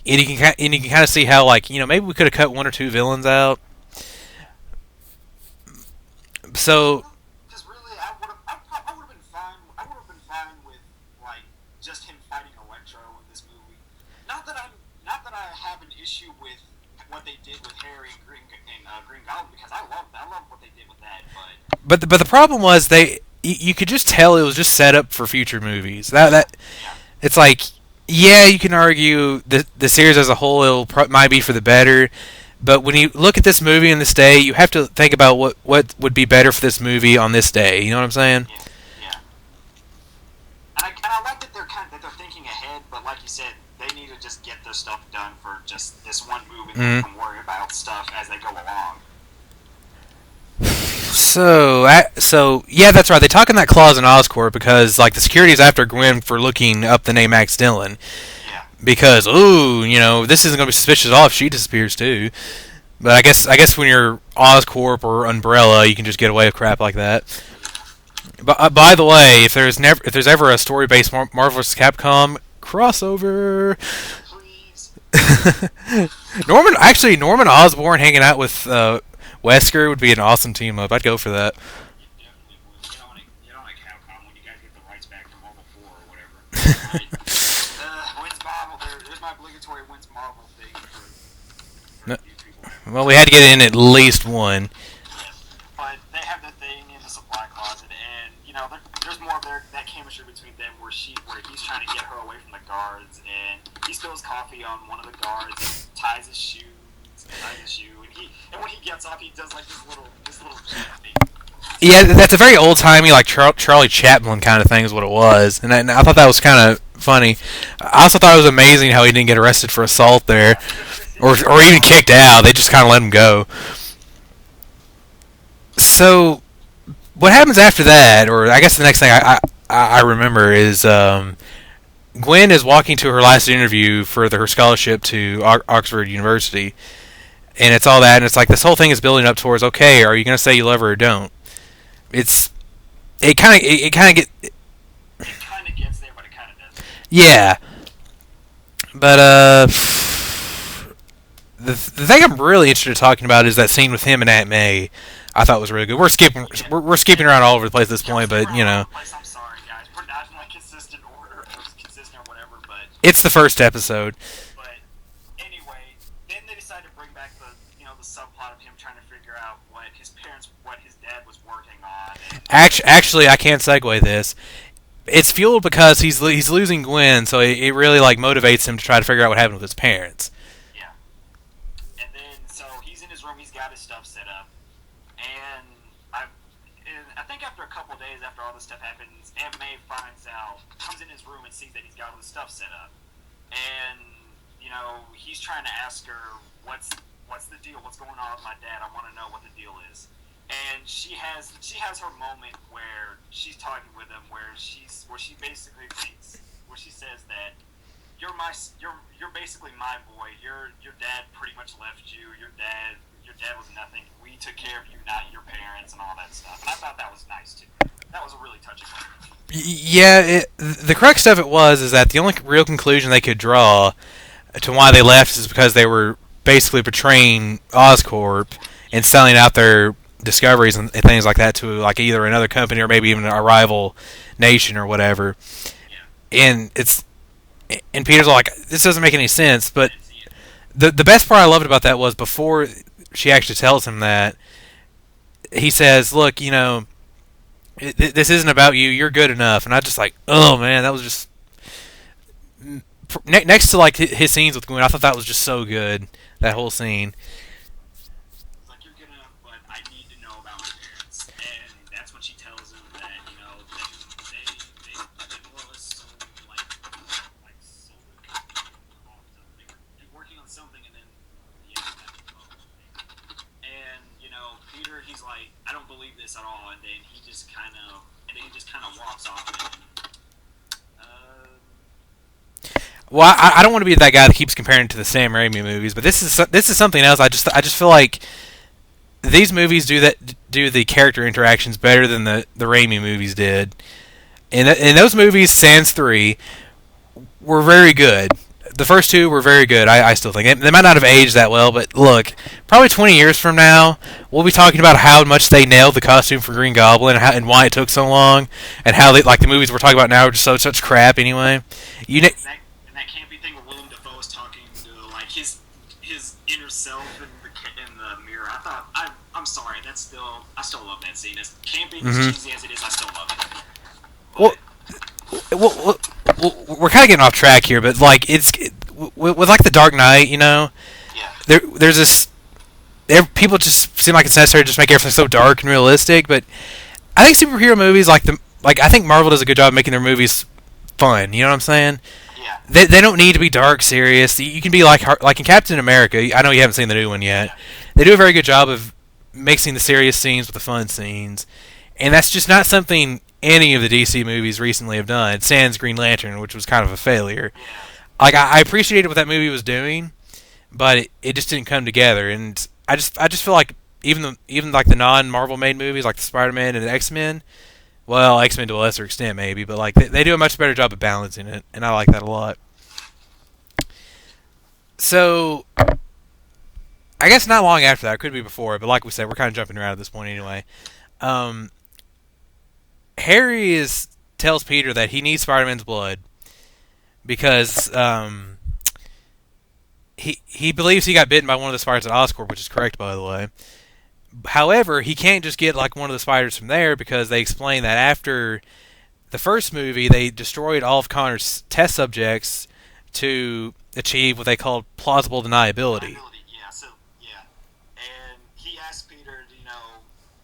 and you can kind of see how like maybe we could have cut one or two villains out. So Because really, I would have been fine. I would have been fine with like just him fighting Electro in this movie. Not that I have an issue with what they did with Harry and Green Goblin because I love what they did with that. but the problem was you could just tell it was just set up for future movies. That Yeah, it's like, yeah, you can argue the series as a whole might be for the better, but when you look at this movie in this day, you have to think about what would be better for this movie on this day. You know what I'm saying? yeah, yeah. And I like that that they're thinking ahead, but like you said, they need to just get their stuff done for just this one movie, and they can worry about stuff as they go along. So yeah, that's right. They talk in that clause in Oscorp because like the security is after Gwen for looking up the name Max Dillon. Yeah. Because this isn't going to be suspicious at all if she disappears too. But I guess when you're Oscorp or Umbrella, you can just get away with crap like that. But by the way, if there's ever a story-based Marvel vs. Capcom crossover, Please. Norman Osborn hanging out with Wesker would be an awesome team up. I'd go for that. You definitely would. Get on a Capcom when you guys get the rights back from Marvel 4 or whatever. When's Marvel? There's my obligatory when's Marvel thing for No. you people. Well, we had to get in at least one. Yes. But they have the thing in the supply closet, and there's more of that chemistry between them where he's trying to get her away from the guards, and he spills coffee on one of the guards, and ties his shoe, and when he gets off, he does like this little thing. Yeah, that's a very old timey like Charlie Chaplin kind of thing is what it was, and I thought that was kind of funny. I also thought it was amazing how he didn't get arrested for assault there, or even kicked out. They just kind of let him go. So, what happens after that, or I guess the next thing I remember is Gwen is walking to her last interview for her scholarship to Oxford University, and it's all that, and it's like this whole thing is building up towards, okay, are you going to say you love her or don't? It kind of gets there, but it kind of doesn't. yeah, but the thing I'm really interested in talking about is that scene with him and Aunt May. I thought was really good. We're skipping around all over the place at this point, but I'm sorry, guys. We're not in like consistent order, or consistent or whatever, but it's the first episode. But anyway, then they decided to bring back the subplot of him trying to figure out what his dad was working on. Actually, I can't segue this. It's fueled because he's losing Gwen, so it really like motivates him to try to figure out what happened with his parents. Yeah. And then so he's in his room. He's got his stuff set up, and I think after a couple days after all this stuff happens, Aunt May comes in his room and sees that he's got all his stuff set up, and he's trying to ask her what's the deal, what's going on with my dad. I want to know what the deal is. And she has her moment where she's talking with him, where she basically thinks, where she says that you're basically my boy. Your dad pretty much left you. Your dad was nothing. We took care of you, not your parents, and all that stuff. And I thought that was nice too. That was a really touching moment. Yeah, the crux of it is that the only real conclusion they could draw to why they left is because they were basically betraying Oscorp and selling out their discoveries and things like that to like either another company or maybe even a rival nation or whatever. Yeah. And Peter's like, this doesn't make any sense. But the best part I loved about that was before she actually tells him that, he says, look, this isn't about you. You're good enough. And I just like, oh man, that was just next to like his scenes with Gwen. I thought that was just so good. That whole scene. It's like, you're good enough, but I need to know about my parents. And that's when she tells him that they more or less sold sold the company off to them. They were working on something, and then and Peter, he's like, I don't believe this at all. And then he just kind of walks off. Well, I don't want to be that guy that keeps comparing it to the Sam Raimi movies, but this is something else. I just feel like these movies do the character interactions better than the Raimi movies did. In those movies, Sans 3 were very good. The first two were very good. I still think they might not have aged that well, but look, probably 20 years from now, we'll be talking about how much they nailed the costume for Green Goblin and why it took so long, and how the movies we're talking about now are just such crap anyway. You know. And that campy thing where Willem Dafoe is talking to like his inner self in the mirror. I'm sorry, I still love that scene. As campy, as cheesy as it is, I still love it. We're kind of getting off track here, but like with like the Dark Knight, Yeah. There's this. People just seem like it's necessary to just make everything so dark and realistic, but I think superhero movies I think Marvel does a good job of making their movies fun. You know what I'm saying? Yeah. They don't need to be dark, serious. You can be like in Captain America. I know you haven't seen the new one yet. Yeah. They do a very good job of mixing the serious scenes with the fun scenes, and that's just not something any of the DC movies recently have done. Sans Green Lantern, which was kind of a failure. Yeah. Like I appreciated what that movie was doing, but it just didn't come together. And I just feel like even like the non-Marvel made movies like the Spider-Man and the X-Men, well, X-Men to a lesser extent maybe, but like they do a much better job of balancing it, and I like that a lot. So I guess not long after that, it could be before, but like we said, we're kind of jumping around at this point anyway. Harry tells Peter that he needs Spider-Man's blood because he believes he got bitten by one of the spiders at Oscorp, which is correct, by the way. However, he can't just get like one of the spiders from there because they explain that after the first movie, they destroyed all of Connor's test subjects to achieve what they called plausible deniability. Yeah. And he asked Peter,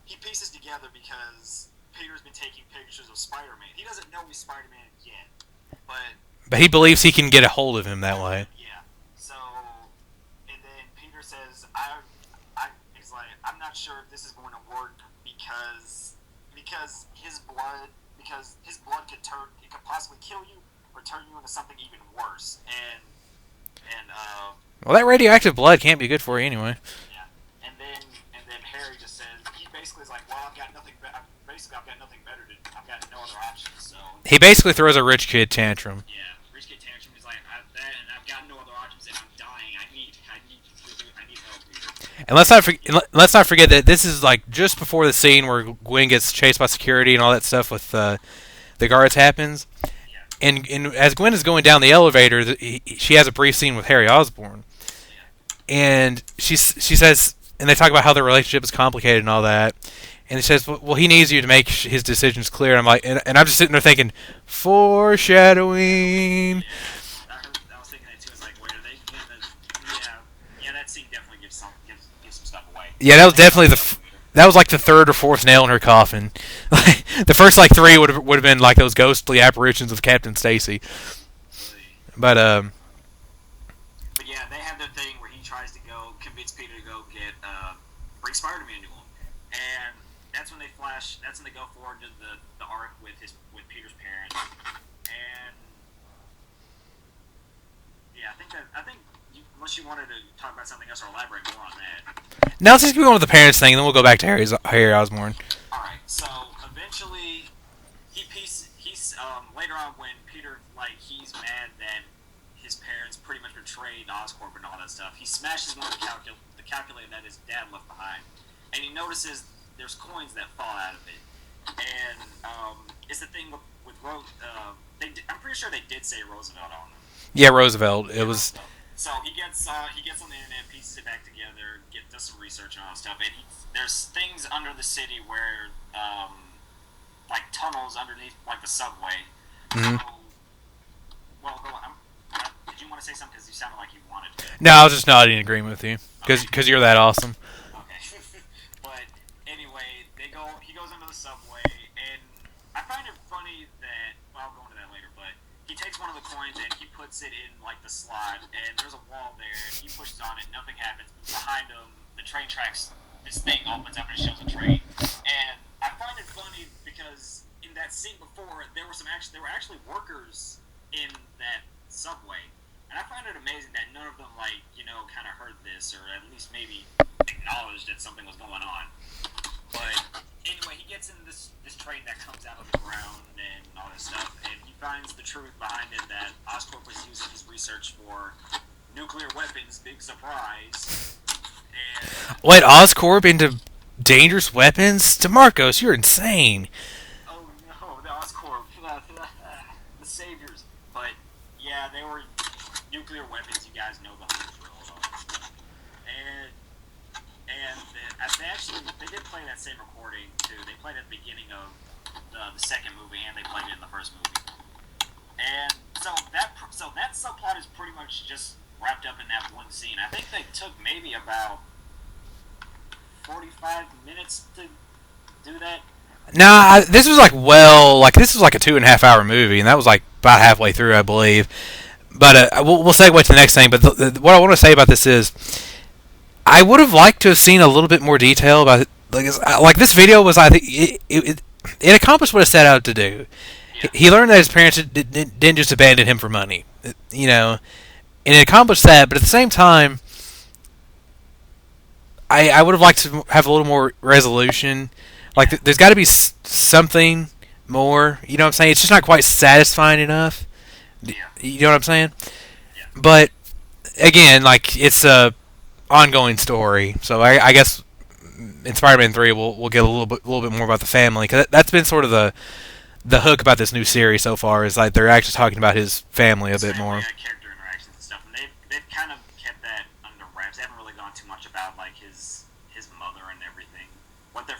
he pieces together because Peter's been taking pictures of Spider-Man. He doesn't know he's Spider-Man yet, but he believes he can get a hold of him that way. Yeah. So, and then Peter says, he's like, I'm not sure if this is going to work because his blood could possibly kill you or turn you into something even worse. And well, that radioactive blood can't be good for you anyway. Yeah. And then Harry just says, he basically is like, well, I've got nothing better to, I've got no other options. So he basically throws a rich kid tantrum. Yeah, rich kid tantrum. He's like, I've got no other options, and I'm dying. I need help here. And let's not forget that this is like just before the scene where Gwen gets chased by security and all that stuff with the guards happens. Yeah. And as Gwen is going down the elevator, she has a brief scene with Harry Osborn. Yeah. And she says, and they talk about how their relationship is complicated and all that. And he says, well, he needs you to make his decisions clear. And I'm like, and I'm just sitting there thinking, foreshadowing. Yeah. I was thinking that too. I was like, wait, are they gonna? Yeah. That scene definitely gives some stuff away. Yeah, that was definitely that was like the third or fourth nail in her coffin. The first like three would have been like those ghostly apparitions of Captain Stacy. But yeah, they have their thing where he tries to go convince Peter to go get bring Spider-Man to him, and that's when they go forward to the arc with Peter's parents, and yeah, I think unless you wanted to talk about something else or elaborate more on that. Now let's just go on with the parents thing, and then we'll go back to Harry Osborn. All right, so eventually he's later on when Peter he's mad that his parents pretty much betrayed Oscorp and all that stuff. He smashes one of the calculator that his dad left behind, and he notices there's coins that fall out of it, and it's the thing with I'm pretty sure they did say Roosevelt on them. Yeah, Roosevelt. It was. So he gets on the internet, pieces it back together, does some research and all that stuff, and there's things under the city where like tunnels underneath like the subway. Mm-hmm. So, well, did you want to say something? Because you sounded like you wanted to. No, I was just nodding in agreement with you because you're that awesome. Okay. But anyway, he goes under the subway, and I find it funny that, well, I'll go into that later, but he takes one of the coins and he puts it in like the slot, and there's a wall there, and he pushes on it, nothing happens. Behind him, the train tracks, this thing opens up and it shows a train. And I find it funny because in that scene before, there were actually workers in that subway, and I find it amazing that none of them kind of heard this, or at least maybe acknowledged that something was going on. But anyway, he gets in this train that comes out of the ground and all this stuff, and he finds the truth behind it that Oscorp was using his research for nuclear weapons. Big surprise. And wait, Oscorp into dangerous weapons? DeMarcos, you're insane. oh no, the Oscorp, the saviors. But yeah, they were nuclear weapons. You guys know the whole drill and all that stuff. And they did play that same recording too. They played at the beginning of the second movie, and they played it in the first movie. And so that subplot is pretty much just wrapped up in that one scene. I think they took maybe about 45 minutes to do that. Nah, this was this was like a 2.5 hour movie, and that was like about halfway through, I believe. But we'll segue to the next thing. But what I want to say about this is, I would have liked to have seen a little bit more detail about it. Like this video was, I think it accomplished what it set out to do. Yeah. He learned that his parents didn't just abandon him for money, you know, and it accomplished that. But at the same time, I would have liked to have a little more resolution. Like there's got to be something more. You know what I'm saying? It's just not quite satisfying enough. Yeah. You know what I'm saying? Yeah. But again, like it's a ongoing story, so I guess in Spider-Man 3 we'll get a little bit more about the family, because that's been sort of the hook about this new series so far, is like they're actually talking about his family a bit more. Character interactions and stuff, and they've kind of kept that under wraps. They haven't really gone too much about like his mother and everything. What their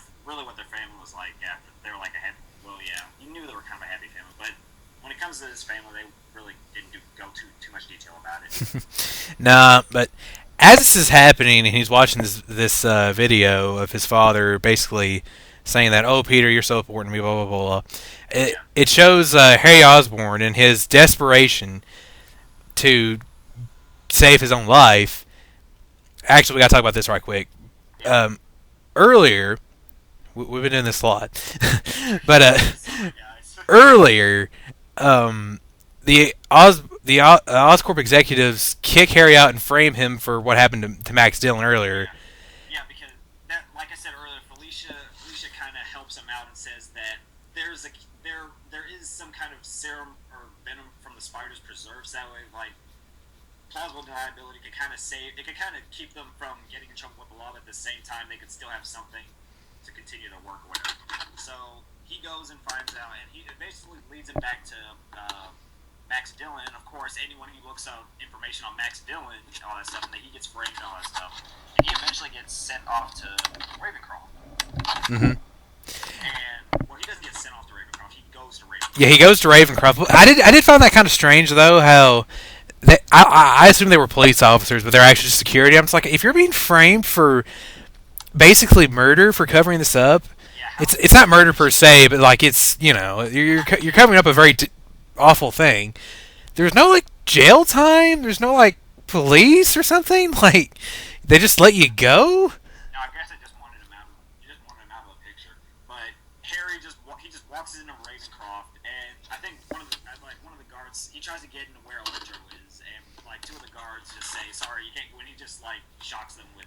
family was like after they were like a happy. Well, yeah, you knew they were kind of a happy family, but when it comes to his family, they really didn't go too much detail about it. Nah, but as this is happening and he's watching this video of his father basically saying that, "Oh, Peter, you're so important to me," blah, blah, blah, blah. It shows Harry Osborn in his desperation to save his own life. Actually, we got to talk about this right quick. Earlier, we've been doing this a lot, but earlier, the Oscorp executives kick Harry out and frame him for what happened to Max Dillon earlier. Yeah, because that, like I said earlier, Felicia kind of helps him out and says that there is some kind of serum or venom from the spiders preserves that way, like plausible deniability could kind of keep them from getting in trouble with the law, but at the same time they could still have something to continue their work or whatever. So he goes and finds out, and it basically leads him back to Max Dillon. And of course, anyone who looks up information on Max Dillon and all that stuff, and he gets framed and all that stuff, and he eventually gets sent off to Ravencroft. Mm-hmm. And well, he doesn't get sent off to Ravencroft. He goes to Ravencroft. Yeah, he goes to Ravencroft. I did find that kind of strange though, how I assume they were police officers, but they're actually just security. I'm just like, if you're being framed for basically murder for covering this up, it's not murder per se, but like it's, you know, you're covering up a very awful thing. There's no like jail time. There's no like police or something. Like they just let you go. No, I guess I just wanted him out. You just wanted him out of the picture. But Harry just walks into Ravencroft, and I think one of the guards, he tries to get into where Electro is, and like two of the guards just say, "Sorry, you can't." When he just like shocks them with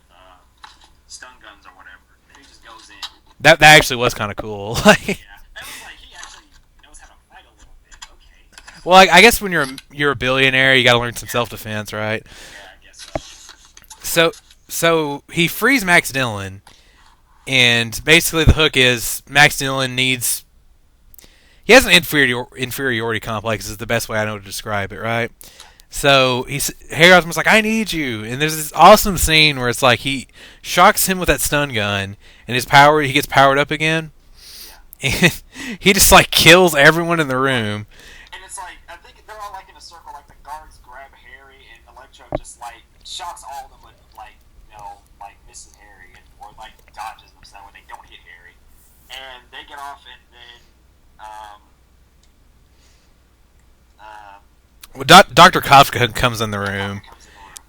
stun guns or whatever, and he just goes in. That actually was kind of cool. Yeah, that was like he actually knows how to fight a little bit. Okay. Well, I guess when you're a billionaire, you got to learn some self-defense, right? Yeah, I guess so. So he frees Max Dillon, and basically the hook is Max Dillon he has an inferiority complex is the best way I know to describe it, right? So Harry Osborn's like, "I need you," and there's this awesome scene where it's like he shocks him with that stun gun, and he gets powered up again, and he just like kills everyone in the room. And it's like, I think they're all like in a circle, like the guards grab Harry, and Electro just like shocks all of them, but like, you know, like misses Harry, or like dodges them so that way they don't hit Harry. And they get off, and then Well, Dr. Kafka comes in the room,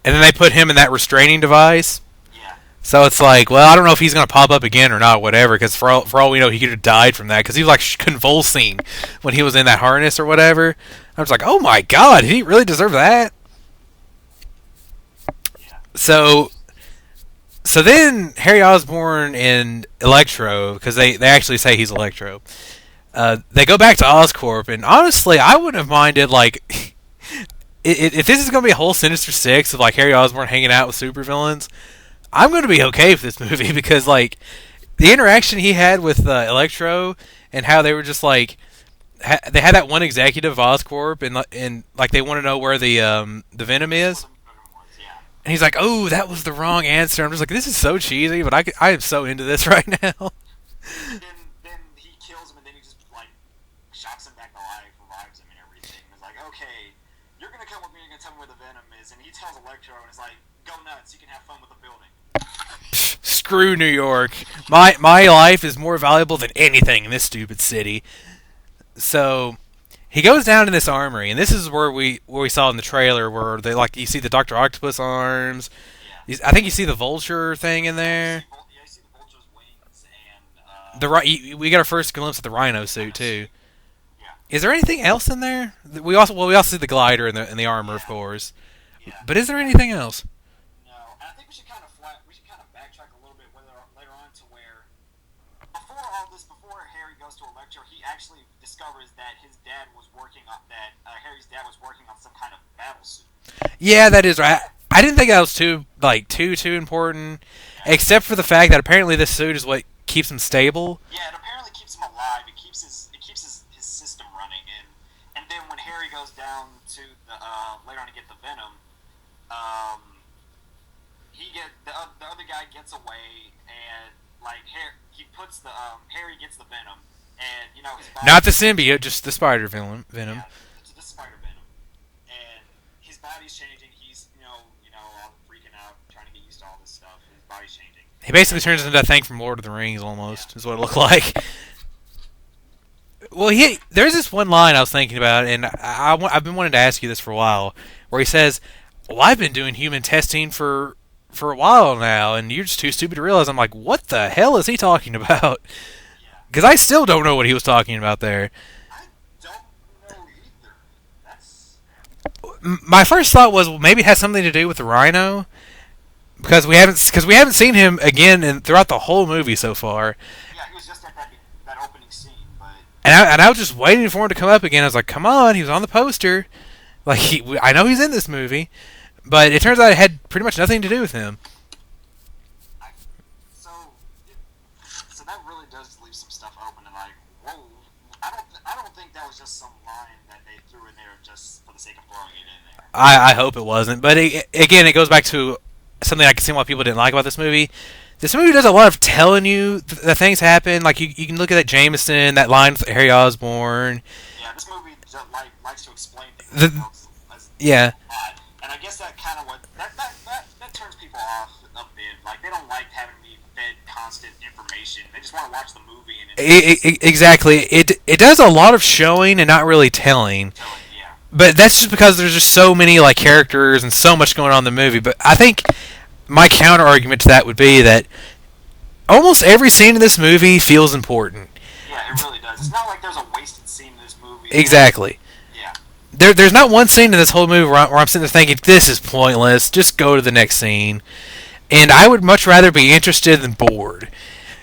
and then they put him in that restraining device. Yeah. So it's like, well, I don't know if he's going to pop up again or not, whatever, because for all we know, he could have died from that, because he was like convulsing when he was in that harness or whatever. I was like, oh my god, did he really deserve that? Yeah. So then Harry Osborn and Electro, because they actually say he's Electro, they go back to Oscorp, and honestly, I wouldn't have minded, like, if this is going to be a whole Sinister Six of, like, Harry Osborn hanging out with supervillains, I'm going to be okay with this movie, because, like, the interaction he had with Electro, and how they were just, like, they had that one executive of Oscorp, and like, they want to know where the Venom is. And he's like, "Oh, that was the wrong answer." I'm just like, "This is so cheesy," but I am so into this right now. Then he kills him, and then he just like shocks him back to life, revives him, and everything. And it's like, okay, you're gonna come with me, you're gonna tell me where the Venom is, and he tells Electro, and it's like, go nuts, you can have fun with the building. Screw New York. My life is more valuable than anything in this stupid city. So he goes down in this armory, and this is where we saw in the trailer where they, like, you see the Dr. Octopus arms. Yeah. I think you see the Vulture thing in there. Yeah, you see the Vulture's wings, and We got our first glimpse of the Rhino suit too. Yeah. Is there anything else in there? We also see the glider and the armor, of course. Yeah. But is there anything else? No, I think we should kind of backtrack a little bit later on to where before Harry goes to Electro, he actually discovers that his dad was working on Harry's dad was working on some kind of battle suit. Yeah, that is right. I didn't think that was too important, except for the fact that apparently this suit is what keeps him stable. Yeah, it apparently keeps him alive. It keeps his system running, and then when Harry goes down to the later on to get the Venom, the other guy gets away, and like Harry gets the Venom, and you know his body, Not the symbiote, just the spider venom. yeah, the spider Venom, and his body's changing. He's all freaking out, trying to get used to all this stuff. His body's changing. He basically turns into that thing from Lord of the Rings, almost, is what it looked like. Well, there's this one line I was thinking about, and I've been wanting to ask you this for a while, where he says, "Well, I've been doing human testing for a while now, and you're just too stupid to realize." I'm like, what the hell is he talking about? Because I still don't know what he was talking about there. I don't know either. That's My first thought was, well, maybe it has something to do with the Rhino, because we haven't seen him again throughout the whole movie so far. yeah. He was just at that opening scene, but And I was just waiting for him to come up again. I was like, come on, he was on the poster. Like, I know he's in this movie. But it turns out it had pretty much nothing to do with him. So that really does leave some stuff open, and like, whoa, I don't think that was just some line that they threw in there just for the sake of throwing it in there. I hope it wasn't. But again, it goes back to something I can see why people didn't like about this movie. This movie does a lot of telling you that things happen. Like, you can look at that Jameson, that line with Harry Osborn. Yeah, this movie just likes to explain things. Yeah. And I guess that kind of that turns people off a bit. Like, they don't like having to be fed constant information. They just want to watch the movie. Exactly. It does a lot of showing and not really telling. Yeah. But that's just because there's just so many, like, characters and so much going on in the movie. But I think my counter argument to that would be that almost every scene in this movie feels important. Yeah, it really does. It's not like there's a wasted scene in this movie. Exactly. Yeah. There's not one scene in this whole movie where I'm sitting there thinking, this is pointless, just go to the next scene. And I would much rather be interested than bored.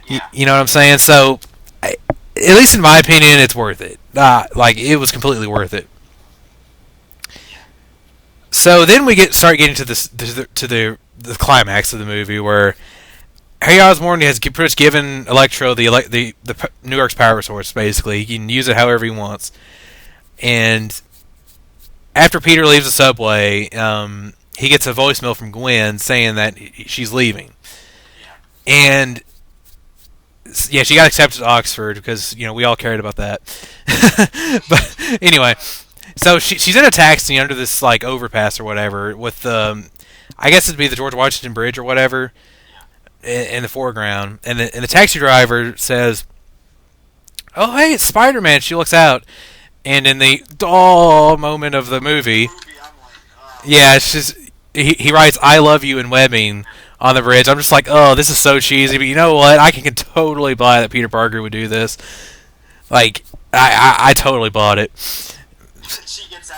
Yeah. You know what I'm saying? So, at least in my opinion, it's worth it. Like, it was completely worth it. So then we start getting to the climax of the movie, where Harry Osborn has pretty much given Electro the New York's power source. Basically, he can use it however he wants. And after Peter leaves the subway, he gets a voicemail from Gwen saying that she's leaving. And yeah, she got accepted to Oxford because we all cared about that. But anyway. So she's in a taxi under this, like, overpass or whatever with I guess it'd be the George Washington Bridge or whatever in the foreground, and the taxi driver says, "Oh, hey, it's Spider-Man." She looks out, and in the moment of the movie, yeah, it's just he writes "I love you" in webbing on the bridge. I'm just like, oh, this is so cheesy, but you know what? I can totally buy that Peter Parker would do this. Like, I totally bought it. She gets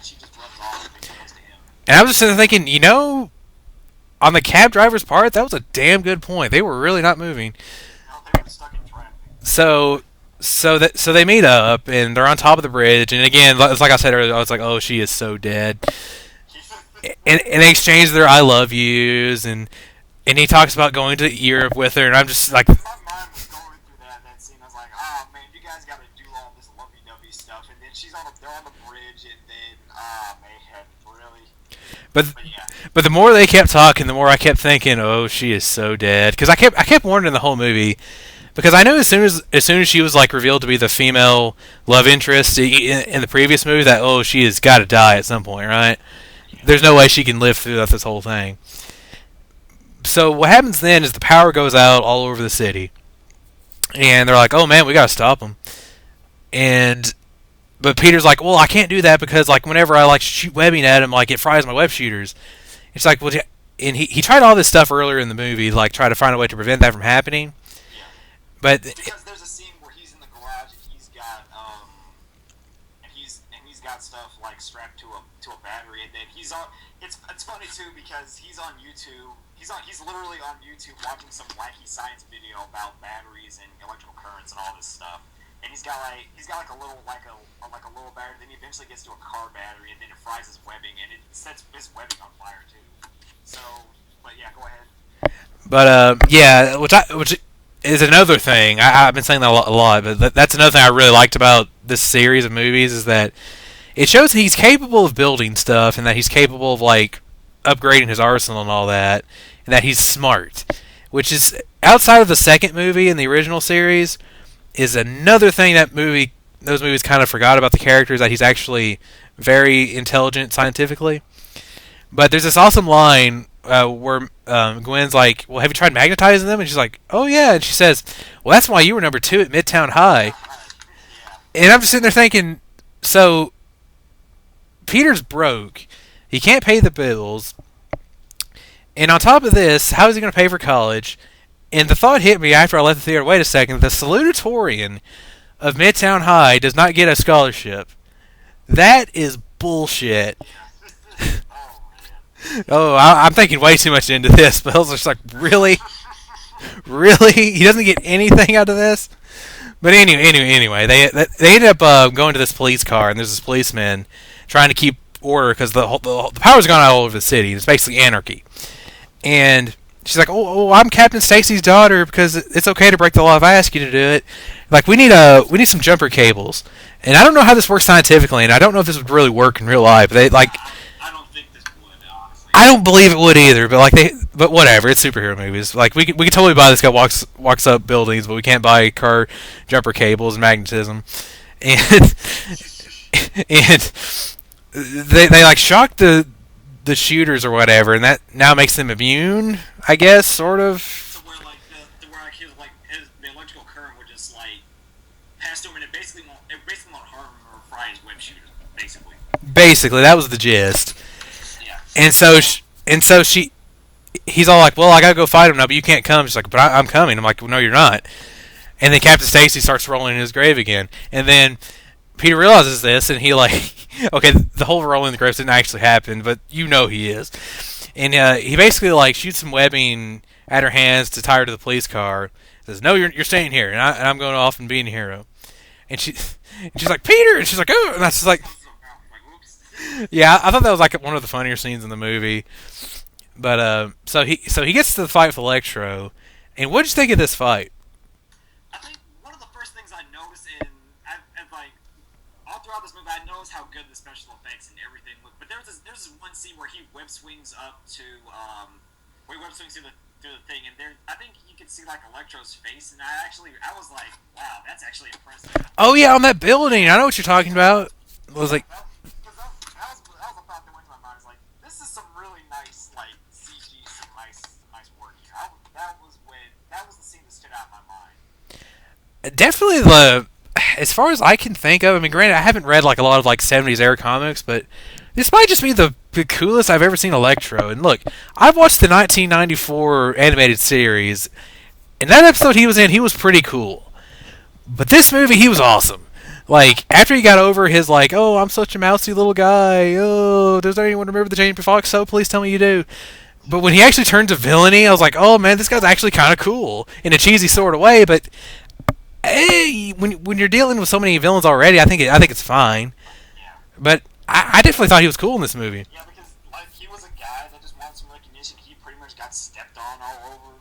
she just runs off and goes to him. And I was just sitting there thinking, on the cab driver's part, that was a damn good point. They were really not moving. No, they were stuck in traffic. So they meet up and they're on top of the bridge. And again, it's like I said earlier, I was like, oh, she is so dead. And they exchange their "I love yous," and he talks about going to Europe with her, and I'm just like, My mind was going through that scene. I was like, oh man, you guys got to do all this lovey-dovey stuff, and then they're on the bridge, and then man, really. But yeah. But the more they kept talking, the more I kept thinking, oh, she is so dead. Because I kept wondering the whole movie. Because I knew as soon as she was like revealed to be the female love interest in the previous movie that, oh, she has got to die at some point, right? There's no way she can live through this whole thing. So what happens then is the power goes out all over the city, and they're like, "Oh man, we gotta stop them." But Peter's like, "Well, I can't do that because like whenever I like shoot webbing at him, like it fries my web shooters." It's like, well, and he tried all this stuff earlier in the movie, like try to find a way to prevent that from happening. Yeah. But because there's a scene where he's in the garage and he's got stuff like strapped to a battery, and then he's on. It's funny too because he's on YouTube. He's literally on YouTube watching some wacky science video about batteries and electrical currents and all this stuff. And he's got like a little battery. Then he eventually gets to a car battery, and then it fries his webbing, and it sets his webbing on fire too. So, but yeah, go ahead. But yeah, which is another thing. I've been saying that a lot, but that's another thing I really liked about this series of movies is that it shows that he's capable of building stuff and that he's capable of like upgrading his arsenal and all that, and that he's smart, which is outside of the second movie in the original series is another thing those movies kind of forgot about the characters, that he's actually very intelligent scientifically. But there's this awesome line where Gwen's like, well, have you tried magnetizing them? And she's like, oh yeah. And she says, well, that's why you were number 2 at Midtown High. And I'm just sitting there thinking, so Peter's broke. He can't pay the bills. And on top of this, how is he going to pay for college? And the thought hit me after I left the theater, wait a second, the salutatorian of Midtown High does not get a scholarship. That is bullshit. Oh, I'm thinking way too much into this, but I was just like, really? Really? He doesn't get anything out of this? But anyway, they ended up going to this police car, and there's this policeman trying to keep order because the power's gone out all over the city. It's basically anarchy. And she's like, oh, I'm Captain Stacy's daughter because it's okay to break the law if I ask you to do it. Like, we need some jumper cables. And I don't know how this works scientifically, and I don't know if this would really work in real life. They like, I don't think this would, honestly. I don't believe it would either. But whatever. It's superhero movies. Like, we could totally buy this guy walks up buildings, but we can't buy car jumper cables and magnetism. And they like shock the shooters or whatever, and that now makes them immune, I guess, sort of. So where the electrical current would just like pass through him, and it basically won't harm him or fry his web shooters. Basically, that was the gist. Yeah. And so he's all like, well, I gotta go fight him now, but you can't come. She's like, but I'm coming. I'm like, well, no, you're not. And then Captain Stacy starts rolling in his grave again, and then Peter realizes this, and he like, okay, the whole rolling in the grave didn't actually happen, but he is. And he basically like shoots some webbing at her hands to tie her to the police car. Says, no, you're staying here, and I'm going off and being a hero. And she's like, Peter, and she's like, oh, and that's just like, yeah, I thought that was like one of the funnier scenes in the movie. But so he gets to the fight with Electro, and what'd you think of this fight? I think one of the first things I noticed all throughout this movie, I noticed how good the special effects and everything looked. But there's this one scene where he web swings up to through the thing, and there I think you could see like Electro's face, and I was like, wow, that's actually impressive. Oh yeah, on that building, I know what you're talking about. It was like, that was a thought that went to my mind. It's like, this is some really nice like CG, some nice work. That was the scene that stood out in my mind. definitely as far as I can think of, I mean, granted, I haven't read like a lot of like 70s era comics, but this might just be the coolest I've ever seen Electro. And look, I've watched the 1994 animated series, and that episode he was in, he was pretty cool. But this movie, he was awesome. Like, after he got over his, like, oh, I'm such a mousy little guy, oh, does anyone remember the Jamie Foxx? So please tell me you do. But when he actually turned to villainy, I was like, oh man, this guy's actually kind of cool in a cheesy sort of way. But hey, when you're dealing with so many villains already, I think it's fine. Yeah. But I definitely thought he was cool in this movie. Yeah, because like he was a guy that just wanted some recognition. He pretty much got stepped on all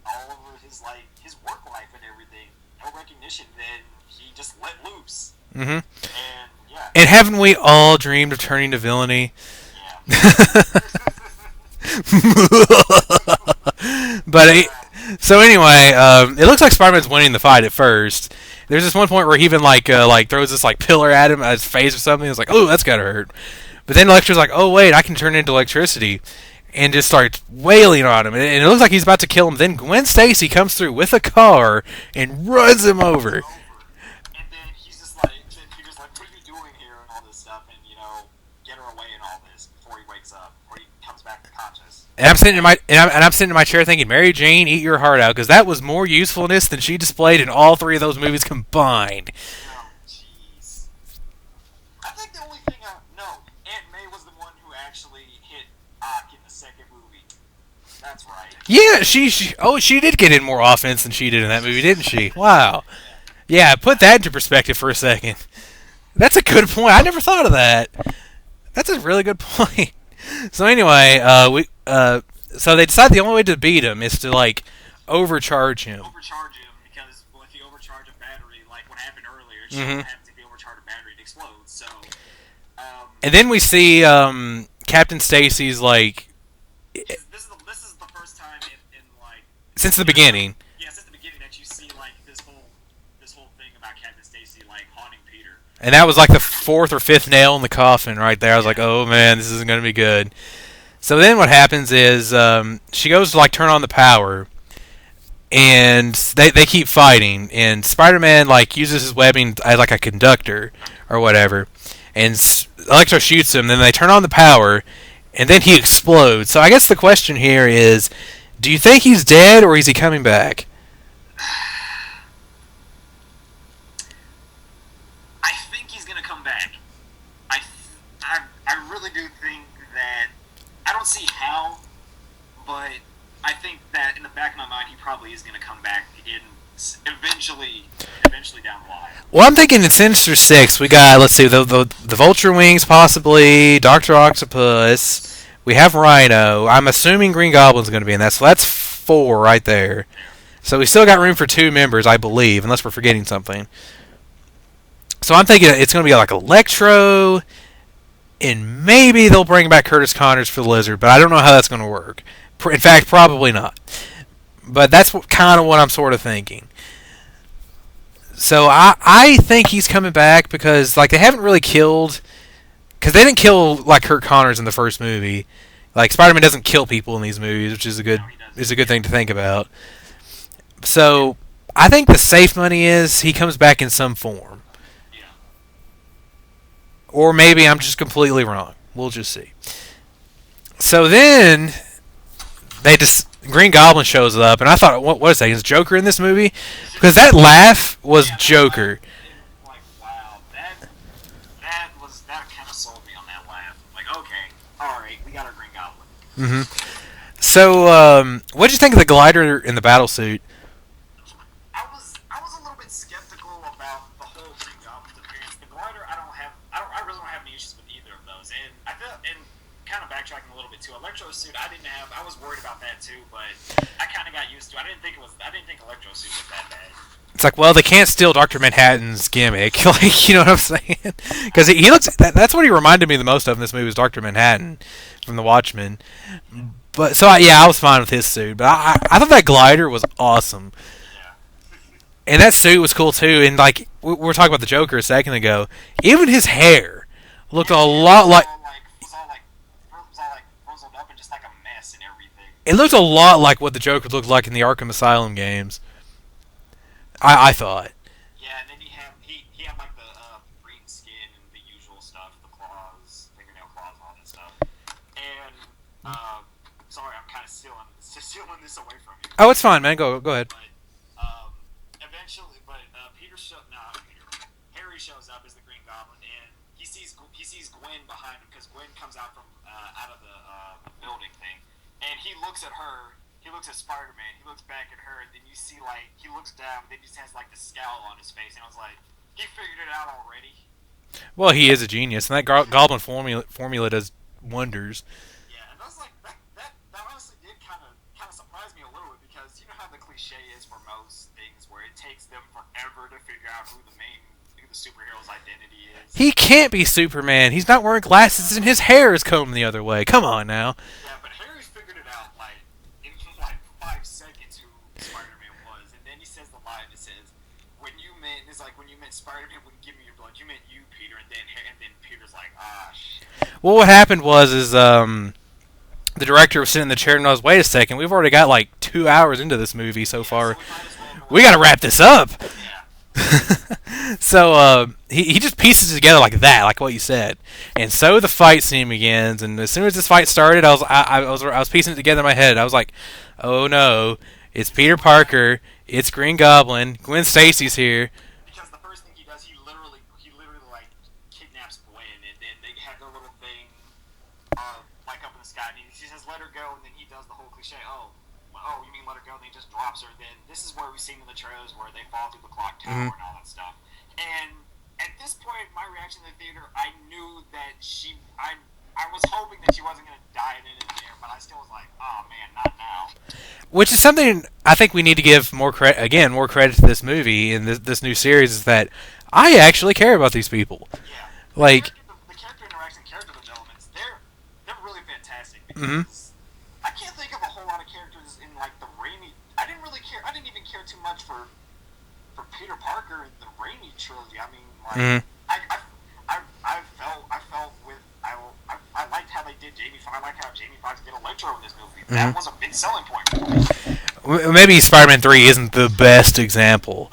over his like his work life and everything. No recognition. Then he just let loose. Mm-hmm. And yeah. And haven't we all dreamed of turning to villainy? Yeah. But so anyway, it looks like Spider-Man's winning the fight at first. There's this one point where he even like throws this like pillar at him at his face or something. It's like, oh, that's gotta hurt. But then Electro's like, oh wait, I can turn into electricity, and just starts wailing on him. And it looks like he's about to kill him. Then Gwen Stacy comes through with a car and runs him over. And then he's just like, what are you doing here and all this stuff, and get her away and all this before he wakes up, before he comes back to conscious. And I'm sitting in my chair thinking, Mary Jane, eat your heart out, because that was more usefulness than she displayed in all three of those movies combined. Oh, jeez. I think the only thing Aunt May was the one who actually hit Ock in the second movie. That's right. Yeah, she did get in more offense than she did in that movie, didn't she? Wow. Yeah, put that into perspective for a second. That's a good point. I never thought of that. That's a really good point. So anyway, so they decide the only way to beat him is to like overcharge him. Overcharge him because if you overcharge a battery, like what happened earlier, she happens if you overcharge a battery, it explodes. So. And then we see Captain Stacy's like. This is the first time in like. Since the beginning. Yeah, since the beginning that you see like this whole thing about Captain Stacy like haunting Peter. And that was like the fourth or fifth nail in the coffin right there. I was like, oh man, this isn't going to be good. So then what happens is she goes to like turn on the power, and they keep fighting, and Spider-Man like uses his webbing as like a conductor or whatever, and Electro shoots him. Then they turn on the power, and then he explodes. So I guess the question here is, do you think he's dead or is he coming back? I think he's gonna come back. I really do think that. I don't see how, but I think that in the back of my mind, he probably is going to come back eventually down the line. Well, I'm thinking in Sinister Six, we got, let's see, the Vulture Wings possibly, Dr. Octopus, we have Rhino. I'm assuming Green Goblin's going to be in that, so that's 4 right there. So we still got room for 2 members, I believe, unless we're forgetting something. So I'm thinking it's going to be like Electro, and maybe they'll bring back Curtis Connors for the Lizard, but I don't know how that's going to work. In fact, probably not. But that's kind of what I'm sort of thinking. So I think he's coming back because like they haven't really killed, because they didn't kill like Kurt Connors in the first movie. Like Spider-Man doesn't kill people in these movies, which is a good thing to think about. So I think the safe money is he comes back in some form. Or maybe I'm just completely wrong. We'll just see. So then, Green Goblin shows up, and I thought, what is that? Is Joker in this movie? Because that laugh was Joker. Like, wow, that kind of sold me on that laugh. Like, okay, all right, we got our Green Goblin. So, what did you think of the glider in the battle suit? I was a little bit skeptical about the whole Green Goblin's appearance. The glider, I really don't have any issues with either of those. And I felt, and kind of backtracking a little bit too, Electro's suit, I was worried about that too, but I kind of got used to it. I didn't think Electro's suit was that bad. It's like, well, they can't steal Dr. Manhattan's gimmick. Like, you know what I'm saying? Because he looks, that's what he reminded me the most of in this movie was Dr. Manhattan from The Watchmen. But, so, I was fine with his suit. But I thought that glider was awesome. And that suit was cool too. And like we were talking about the Joker a second ago, even his hair looked a lot like. Was all like frizzled up and just like a mess and everything. It looked a lot like what the Joker looked like in the Arkham Asylum games. I thought. Yeah, and then he had like the green skin and the usual stuff, the claws, fingernail claws, all that stuff. And sorry, I'm kind of stealing this away from you. Oh, it's fine, man. Go ahead. But Harry shows up sees Gwen behind him because Gwen comes out from out of the building thing, and he looks at her. He looks at Spider-Man. He looks back at her, and then you see he looks down. Then he just has the scowl on his face, and I was like, he figured it out already. Well, he is a genius, and that Goblin formula does wonders. Yeah, and I was like, that honestly did kind of surprise me a little bit because you know how the cliche is for most things, where it takes them forever to figure out who the superhero's identity is. He can't be Superman. He's not wearing glasses, and his hair is combed the other way. Come on now. Yeah, but Harry's figured it out in 5 seconds who Spider-Man was, and then he says the line that says, when you meant Spider-Man wouldn't give me your blood, you meant you, Peter, and then Peter's like, ah, shit. Well, what happened was the director was sitting in the chair and I was, wait a second, we've already got 2 hours into this movie so far. So we got to wrap this up. Yeah. So he just pieces it together like that, like what you said, and so the fight scene begins. And as soon as this fight started, I was piecing it together in my head. I was like, oh no, it's Peter Parker, it's Green Goblin, Gwen Stacy's here. Because the first thing he does, he literally kidnaps Gwen, and then they have their little thing up in the sky. And she says, "Let her go," and then he does the whole cliche. Oh, you mean let her go? And he just drops her. Then this is where we've seen in the trailers where they fall through the clock tower and all that stuff. And at this point, my reaction in the theater, I knew that I was hoping that she wasn't going to die in there, but I still was like, oh man, not now. Which is something I think we need to give more credit to this movie and this new series, is that I actually care about these people. Yeah. The character interaction, character developments, they're really fantastic because I can't think of a whole lot of characters in the Raimi. I didn't even care too much for Peter Parker in the Raimi trilogy. I mean, I liked how they did Jamie Foxx. I liked how Jamie Foxx did Electro in this movie. That was a big selling point for me. Maybe Spider-Man 3 isn't the best example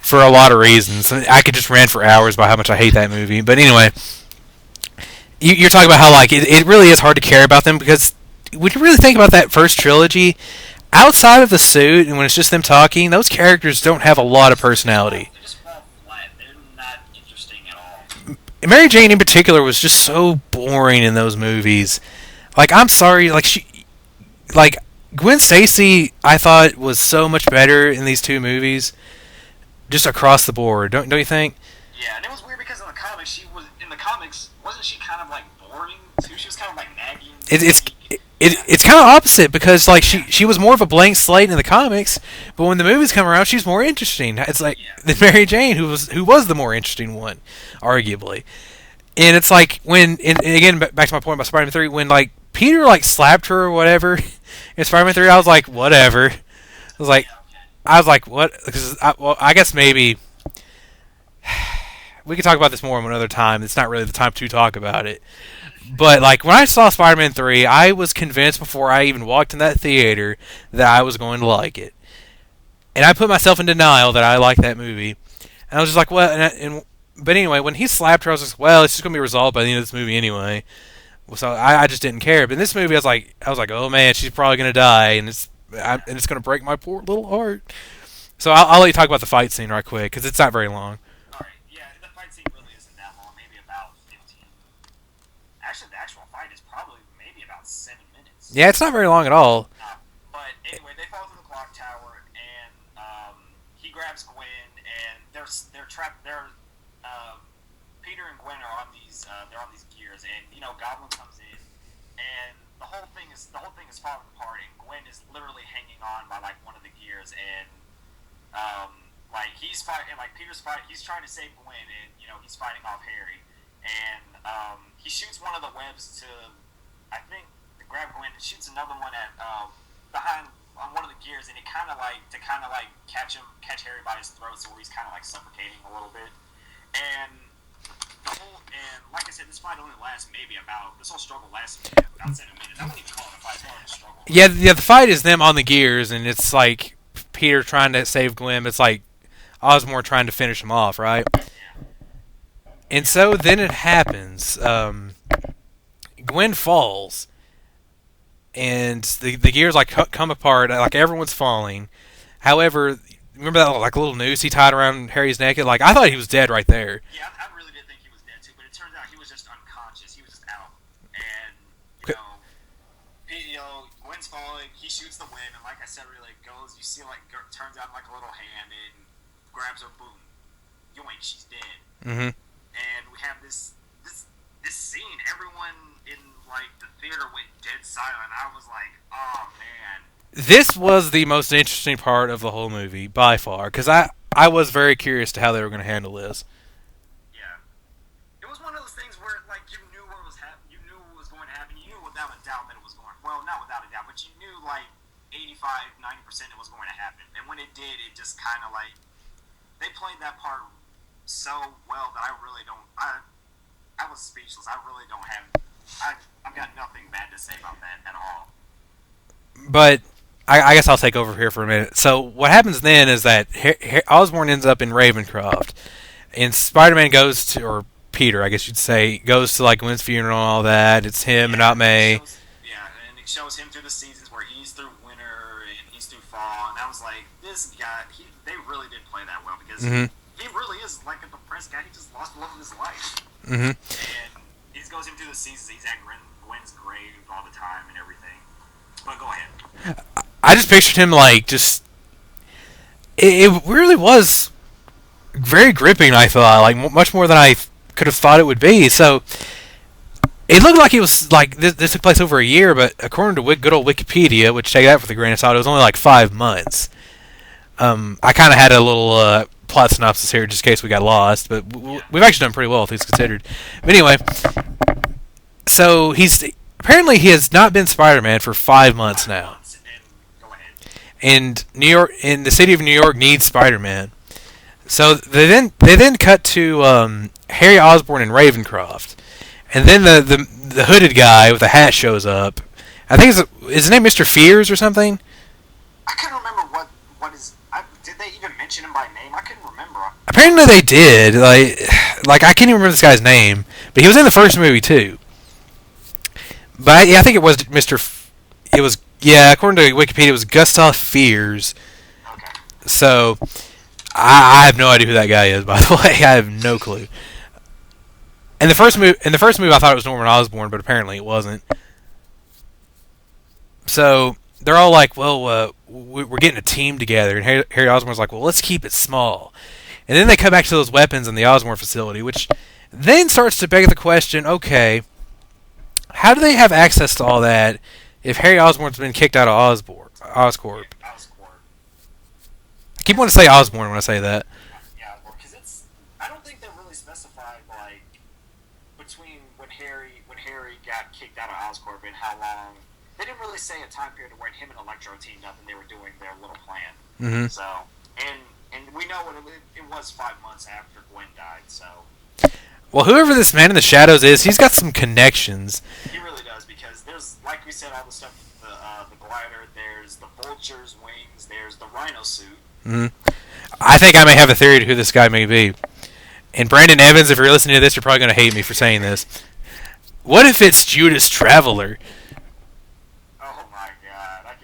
for a lot of reasons. I could just rant for hours about how much I hate that movie. But anyway, you're talking about how it really is hard to care about them, because when you really think about that first trilogy, outside of the suit and when it's just them talking, those characters don't have a lot of personality. They just fall flat. They're not interesting at all. Mary Jane in particular was just so boring in those movies. I'm sorry, Gwen Stacy I thought was so much better in these two movies, just across the board. Don't you think? Yeah, and it was weird because in the comics wasn't she kind of boring too? She was kind of nagging. It's kind of opposite, because she was more of a blank slate in the comics, but when the movies come around, she's more interesting. It's than Mary Jane, who was the more interesting one, arguably. And it's when, and again, back to my point about Spider-Man 3, when Peter slapped her or whatever in Spider-Man 3, I was like, whatever. I was like, what? Because I guess maybe we could talk about this more another time. It's not really the time to talk about it. But when I saw Spider-Man 3, I was convinced before I even walked in that theater that I was going to like it. And I put myself in denial that I liked that movie. And I was just like, well, but anyway, when he slapped her, I was like, well, it's just going to be resolved by the end of this movie anyway. So I just didn't care. But in this movie, I was like, oh man, she's probably going to die, and it's going to break my poor little heart. So I'll let you talk about the fight scene right quick, because it's not very long. Alright, yeah, the fight scene really isn't that long, maybe about 15. Actually, the actual fight is probably maybe about 7 minutes. Yeah, it's not very long at all. But anyway, they fall through the clock tower, and he grabs Gwen, and they're trapped. Peter and Gwen are on these gears, and Goblin comes in, and the whole thing is falling apart, and Gwen is literally hanging on by one of the gears, and he's fighting, Peter's fighting. He's trying to save Gwen, and he's fighting off Harry, and he shoots one of the webs to grab Gwen, and shoots another one at behind on one of the gears, and it kind of catch Harry by his throat, so where he's kind of suffocating a little bit, and like I said, this fight only lasts this whole struggle lasts about 7 minutes. I wouldn't even call it a fight, it's more of a struggle. Yeah, the fight is them on the gears, and it's Peter trying to save Gwen. It's Osborn trying to finish him off, right? And so then it happens. Gwen falls, and the gears come apart. Everyone's falling. However, remember that little noose he tied around Harry's neck? I thought he was dead right there. Yeah, I really did think he was dead too, but it turns out he was just unconscious. shoots the web, and like I said, really goes. You see, like turns out like a little hand and grabs her. Boom, yoink, she's dead. Mm-hmm. And we have this scene. Everyone in like the theater went dead silent. I was like, oh man. This was the most interesting part of the whole movie by far, because I was very curious to how they were going to handle this. Yeah, it was one of those things where like you knew what was you knew what was going to happen. You knew without a doubt that it was going. Well, not without a doubt, but you knew like 85-90% it was going to happen. And when it did, it just kind of like they played that part so well that I really don't. I was speechless. I really don't have. I've got nothing bad to say about that at all. But I guess I'll take over here for a minute. So what happens then is that Osborn ends up in Ravencroft, and Spider-Man goes to, or Peter, I guess you'd say, goes to like Gwen's funeral and all that. It's him and not May. And it shows him through the seasons where he's through winter and he's through fall, and I was like, this guy, they really did play that well because he really is like a depressed guy. He just lost the love of his life. Mm-hmm. And he goes him through the seasons. He's at Gwen's grave all the time and everything. But go ahead. I just pictured him like just. It really was very gripping. I thought like much more than I could have thought it would be. So it looked like it was like this took place over a year, but according to good old Wikipedia, which take that with a grain of salt, it was only like 5 months. I kind of had a little plot synopsis here just in case we got lost, but we've actually done pretty well, things considered. But anyway, so apparently he has not been Spider-Man for 5 months now. And New York, in the city of New York, needs Spider-Man. So they then cut to Harry Osborn in Ravencroft, and then the hooded guy with the hat shows up. I think is his name Mr. Fears or something. I couldn't remember what is. Did they even mention him by name? I couldn't remember. Apparently they did. Like I can't even remember this guy's name, but he was in the first movie too. But I think it was according to Wikipedia, it was Gustav Fears. Okay. So I have no idea who that guy is. By the way, I have no clue. In the first movie, I thought it was Norman Osborn, but apparently it wasn't. So they're all like, "Well, we're getting a team together," and Harry Osborn's like, "Well, let's keep it small." And then they come back to those weapons in the Osborn facility, which then starts to beg the question: okay, how do they have access to all that if Harry Osborn's been kicked out of Oscorp? I keep wanting to say Osborn when I say that. Yeah, because I don't think they really specified like between when Harry got kicked out of Oscorp and how long. They didn't really say a time period when him and Electro teamed up and they were doing their little plan. Mm-hmm. So and we know what it was 5 months after Gwen died. So. Well, whoever this man in the shadows is, he's got some connections. He really does, because there's, like we said, all the stuff, the glider, there's the vulture's wings, there's the rhino suit. Mm-hmm. I think I may have a theory to who this guy may be. And Brandon Evans, if you're listening to this, you're probably going to hate me for saying this. What if it's Judas Traveler? Oh my god, I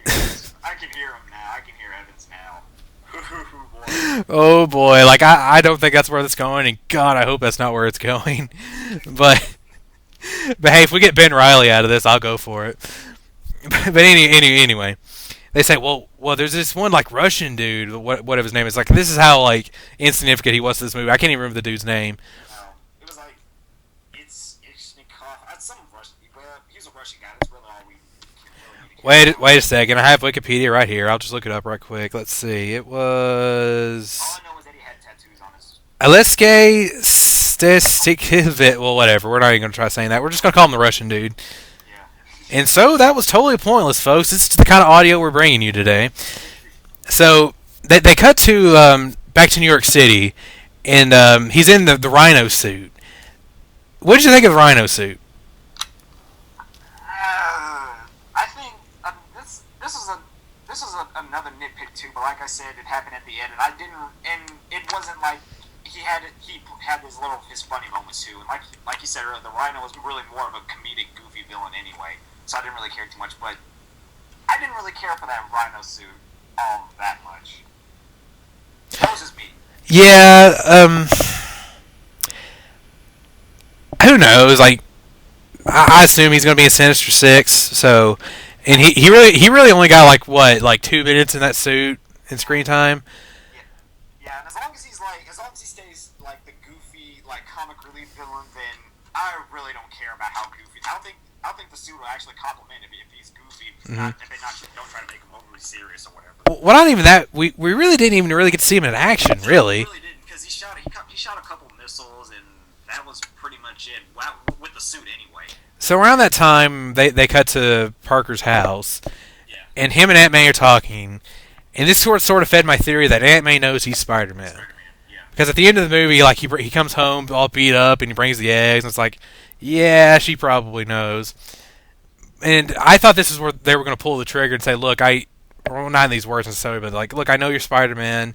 can hear him now. I can hear Evans now. Oh boy, like I don't think that's where it's going, and God, I hope that's not where it's going. But hey, if we get Ben Reilly out of this, I'll go for it. But anyway, they say, well, there's this one like Russian dude, whatever his name is. Like this is how like insignificant he was to this movie. I can't even remember the dude's name. No, it was like it's some Russian. Well, he's a Russian guy. That's really all we really need to Wait a second. I have Wikipedia right here. I'll just look it up right quick. Let's see. It was. All I know is that he had tattoos on his. Aleksei Stistikivit. Well, whatever. We're not even going to try saying that. We're just going to call him the Russian dude. Yeah. And so that was totally pointless, folks. This is the kind of audio we're bringing you today. So they cut to back to New York City, and he's in the rhino suit. What did you think of the rhino suit? This is another nitpick too, but like I said, it happened at the end, and it wasn't like he had his funny moments too, and like you said earlier, the Rhino was really more of a comedic, goofy villain anyway, so I didn't really care too much, but I didn't really care for that Rhino suit all that much. That was just me. Yeah, who knows? Like, I assume he's going to be in Sinister Six, so. And he really only got like 2 minutes in that suit in screen time. Yeah, yeah. And as long as he stays like the goofy, like comic relief villain, then I really don't care about how goofy. I don't think the suit will actually compliment if he's goofy. If they not don't try to make him overly serious or whatever. Well, not even that. We really didn't even really get to see him in action, really. We really didn't, because he shot a couple missiles, and that was pretty much it. With the suit anyway. So around that time, they cut to Parker's house, Yeah. and him and Aunt May are talking, and this sort of fed my theory that Aunt May knows he's Spider-Man. Yeah. Because at the end of the movie, like he comes home all beat up, and he brings the eggs, and it's like, yeah, she probably knows. And I thought this is where they were going to pull the trigger and say, look, well, not in these words necessarily, but like, look, I know you're Spider-Man,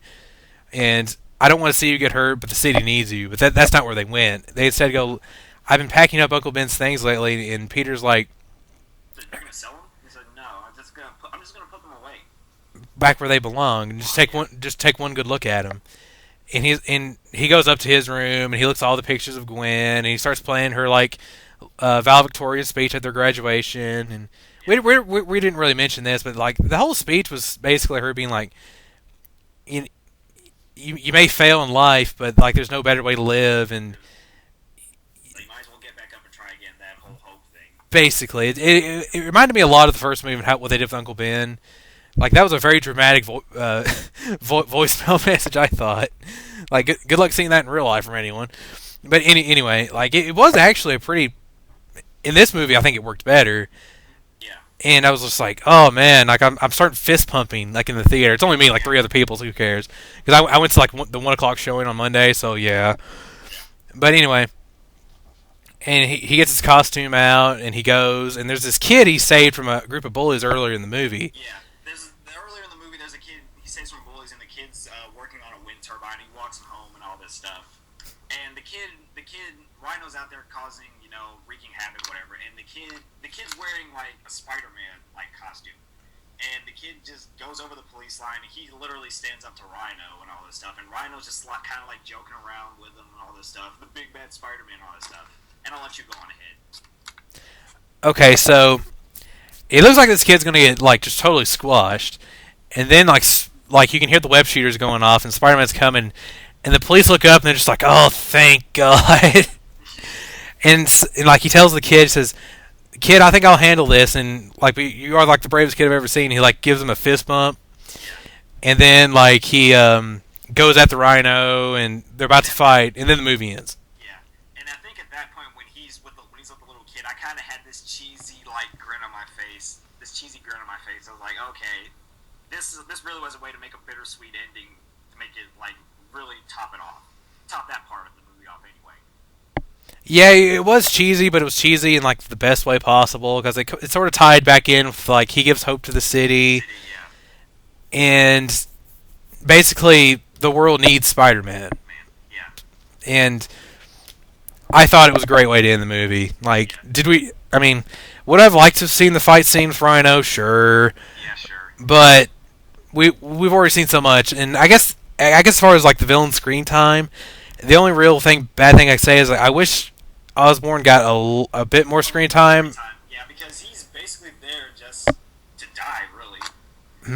and I don't want to see you get hurt, but the city needs you. But that's not where they went. They instead go, I've been packing up Uncle Ben's things lately, and Peter's like, "You're gonna sell them?" He said, "No, I'm just gonna put them away back where they belong, and just take one good look at them." And he goes up to his room, and he looks at all the pictures of Gwen, and he starts playing her like valedictorian speech at their graduation. And we didn't really mention this, but like the whole speech was basically her being like, you may fail in life, but like there's no better way to live, and So you might as well get back up and try again. That whole hope thing. Basically, it reminded me a lot of the first movie and what they did with Uncle Ben. Like that was a very dramatic voicemail message, I thought. Like good luck seeing that in real life from anyone. But anyway, like it was actually a pretty. In this movie, I think it worked better. Yeah. And I was just like, oh man, like I'm starting fist pumping like in the theater. It's only me, like 3 other people, so who cares? Because I went to like the 1 o'clock showing on Monday, so yeah. But anyway, and he gets his costume out and he goes, and there's this kid he saved from a group of bullies earlier in the movie. Yeah. Earlier in the movie, there's a kid he saves from bullies, and the kid's working on a wind turbine. He walks him home and all this stuff. And the kid, Rhino's out there causing, wreaking havoc, whatever. And the kid's wearing like a Spider-Man like costume. And the kid just goes over the police line, and he literally stands up to Rhino and all this stuff. And Rhino's just kind of like joking around with him and all this stuff. The big bad Spider-Man and all this stuff. And I'll let you go on ahead. Okay, so it looks like this kid's gonna get like just totally squashed, and then like you can hear the web shooters going off, and Spider-Man's coming, and the police look up and they're just like, oh, thank God. and like he tells the kid, he says, kid, I think I'll handle this, and like you are like the bravest kid I've ever seen. He like gives him a fist bump, and then like he goes at the Rhino, and they're about to fight, and then the movie ends. Yeah, and I think at that point when he's with the little kid, I kind of had this cheesy like grin on my face. I was like, okay, this really was a way to make a bittersweet ending, to make it like really top that part of the movie off anyway. Yeah, it was cheesy, but it was cheesy in like the best way possible, because it sort of tied back in with like he gives hope to the city, Yeah. And basically the world needs Spider-Man. Yeah. And I thought it was a great way to end the movie. Like, would I've liked to have seen the fight scene with Rhino? Sure. Yeah, sure. But we've already seen so much, and I guess as far as like the villain screen time, the only real bad thing I say is like, I wish Osborn got a bit more screen time. Yeah, because he's basically there just to die, really.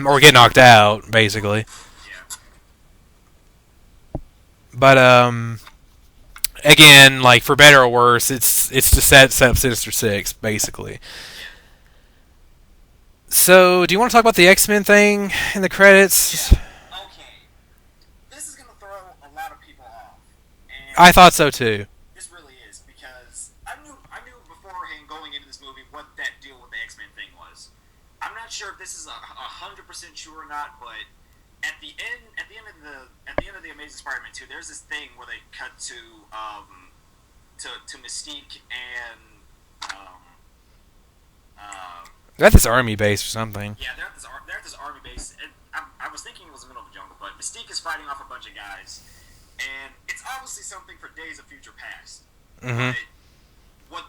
Or get knocked out, basically. Yeah. But again, like for better or worse, it's to set up Sinister Six, basically. So, do you want to talk about the X-Men thing in the credits? Yeah. Okay. This is going to throw a lot of people off. And I thought so too. This really is, because I knew beforehand going into this movie what that deal with the X-Men thing was. I'm not sure if this is 100% true or not, but at the end of the Amazing Spider-Man 2, there's this thing where they cut to Mystique and They're at this army base or something. yeah, they're at this army base. And I was thinking it was the middle of the jungle, but Mystique is fighting off a bunch of guys, and it's obviously something for Days of Future Past. Mm-hmm. But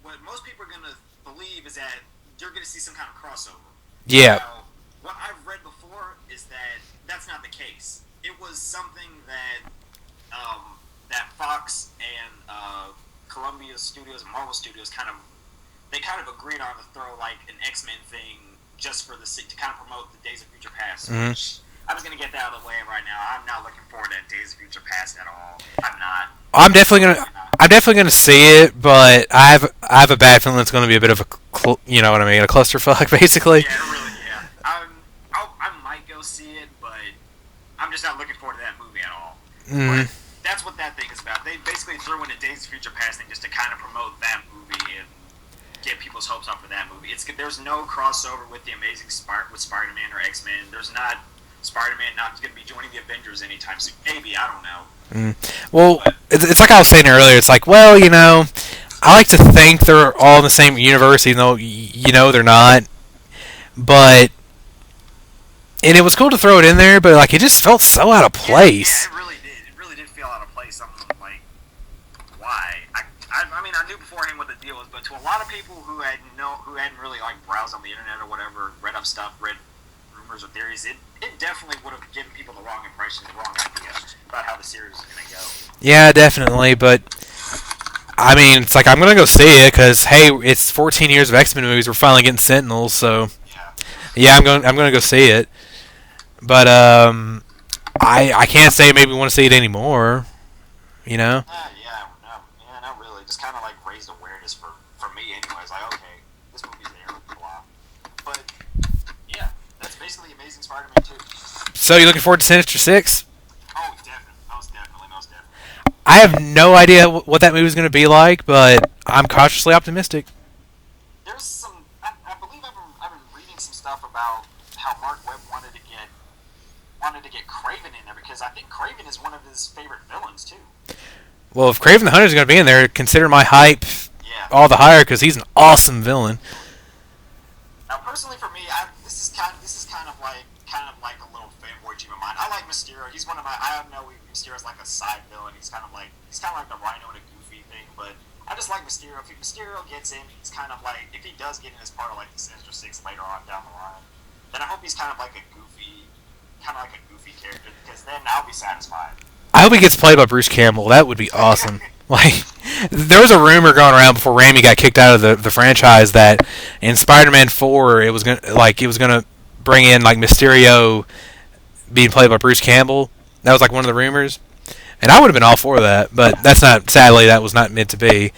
what most people are gonna believe is that you're gonna see some kind of crossover. Yeah. Now, what I've read before is that that's not the case. It was something that Fox and Columbia Studios and Marvel Studios kind of of agreed on to throw like an X-Men thing just for to kind of promote the Days of Future Past. Mm-hmm. Which I'm just gonna get that out of the way right now. I'm not looking forward to Days of Future Past at all. I'm not. I'm definitely gonna see it, but I have a bad feeling it's gonna be a bit of a you know what I mean, a clusterfuck, basically. Yeah, really. Yeah. I might go see it, but I'm just not looking forward to that movie at all. But that's what that thing is about. They basically threw in a Days of Future Past thing just to kind of promote that movie and get people's hopes up for that movie. There's no crossover with the Amazing Spider-Man or X-Men. There's not Spider-Man not going to be joining the Avengers anytime soon. Maybe, I don't know. Well, it's like I was saying earlier. It's like, well, you know, I like to think they're all in the same universe, even though you know they're not. But and it was cool to throw it in there, but like it just felt so out of place. Yeah, it really did. It really did feel out of place. I'm like, why? I mean, I knew beforehand what the deal was, but to a lot of people who hadn't really like browsed on the internet or whatever, read up stuff, read rumors or theories, it definitely would have given people the wrong impression, the wrong idea about how the series is going to go. Yeah, definitely, but I mean, it's like I'm gonna go see it because hey, it's 14 years of X-Men movies. We're finally getting Sentinels, so yeah, I'm gonna go see it. But I can't say maybe want to see it anymore. You know? Yeah, not really. Just kind of like raised awareness for me, anyways. Like, okay, this movie's there, blah. But yeah, that's basically Amazing Spider-Man 2. So you looking forward to Sinister Six? Oh, definitely, most definitely. I have no idea what that movie's going to be like, but I'm cautiously optimistic. There's some, I believe I've been reading some stuff about how Mark Webb wanted to get Kraven in there because I think Kraven is one of his favorite villains too. Well, if Kraven the Hunter is going to be in there, consider my hype all the higher because he's an awesome villain. Now, personally, for me, this is kind of like a little fanboy dream of mine. I like Mysterio. He's one of my. I know Mysterio's like a side villain. He's kind of like the Rhino in a goofy thing, but I just like Mysterio. If Mysterio gets in, he's kind of like if he does get in as part of like the Sinister Six later on down the line, then I hope he's kind of like a goofy character because then I'll be satisfied. I hope he gets played by Bruce Campbell. That would be awesome. Like, there was a rumor going around before Raimi got kicked out of the franchise that in Spider-Man 4 it was gonna bring in like Mysterio being played by Bruce Campbell. That was like one of the rumors, and I would have been all for that. But that's not. Sadly, that was not meant to be.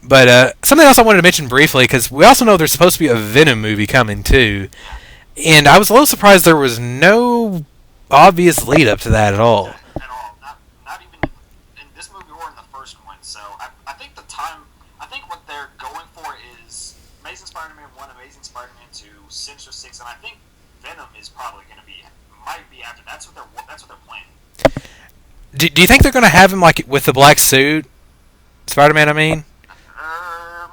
But something else I wanted to mention briefly because we also know there's supposed to be a Venom movie coming too, and I was a little surprised there was no obvious lead up to that at all. At all. Not even in this movie or in the first one. So I think what they're going for is Amazing Spider-Man 1, Amazing Spider-Man 2, Sinister Six, and I think Venom is probably going to might be after. That's what they're planning. Do you think they're going to have him like with the black suit, Spider-Man? I mean, I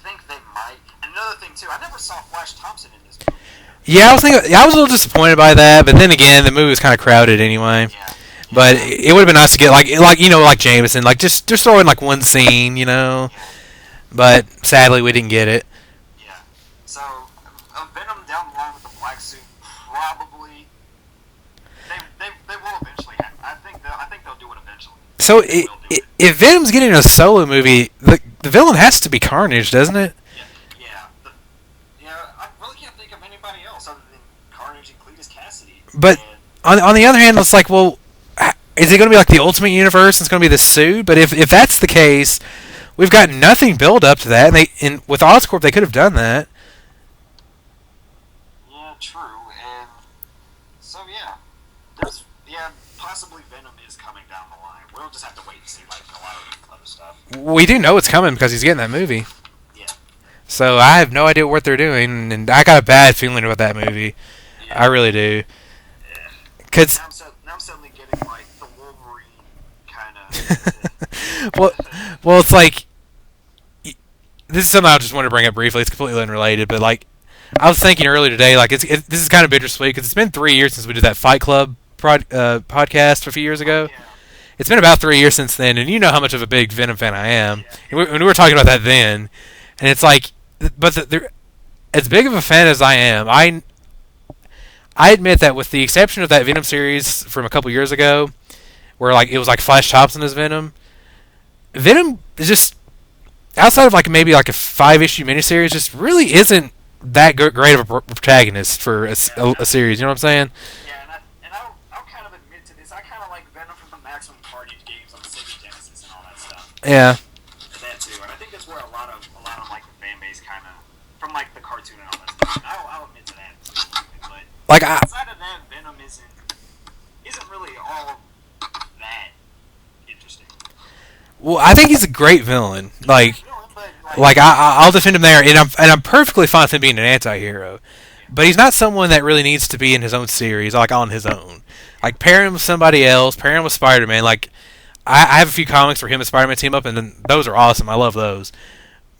think they might. Another thing too, I never saw Flash Thompson in this movie. Yeah, I was a little disappointed by that, but then again, the movie was kind of crowded anyway. Yeah. But it would have been nice to get like like Jameson, like just throw in like one scene, you know. Yeah. But sadly, we didn't get it. Yeah. So Venom down the line with the black suit, probably they will eventually. I think they'll do it eventually. So if Venom's getting a solo movie, the villain has to be Carnage, doesn't it? Yeah. I really can't think of anybody else other than Carnage and Cletus Cassidy. But on the other hand, it's like, well, is it going to be like the Ultimate Universe? And it's going to be the suit, but if that's the case, we've got nothing built up to that. And with Oscorp, they could have done that. Yeah, true. And so possibly Venom is coming down the line. We'll just have to wait and see, like a lot of other stuff. We do know it's coming because he's getting that movie. Yeah. So I have no idea what they're doing, and I got a bad feeling about that movie. Yeah. I really do. Yeah. Cause now I'm suddenly getting like the Wolverine kind of. well, it's like this is something I just want to bring up briefly. It's completely unrelated, but like I was thinking earlier today, like this is kind of bittersweet because it's been 3 years since we did that Fight Club podcast a few years ago. Yeah. It's been about 3 years since then, and you know how much of a big Venom fan I am. Yeah. And we were talking about that then, and it's like, but as big of a fan as I am, I admit that with the exception of that Venom series from a couple years ago, where like it was like Flash Thompson as Venom is just outside of like maybe like a 5-issue miniseries, just really isn't that great of a protagonist for a series. You know what I'm saying? Yeah, I'll kind of admit to this. I kind of like Venom from the Maximum Carnage games on the Sega Genesis and all that stuff. Yeah. That too, and I think that's where a lot of like the fan base kind of from like the cartoon and all that stuff. And I'll admit to that. But Like outside of that, Venom isn't really all that interesting. well, I think he's a great villain. Like But I'll defend him there, and I'm perfectly fine with him being an anti-hero. But he's not someone that really needs to be in his own series, like on his own. Like pair him with somebody else, pair him with Spider-Man. Like I have a few comics where him and Spider-Man team up, and then those are awesome. I love those.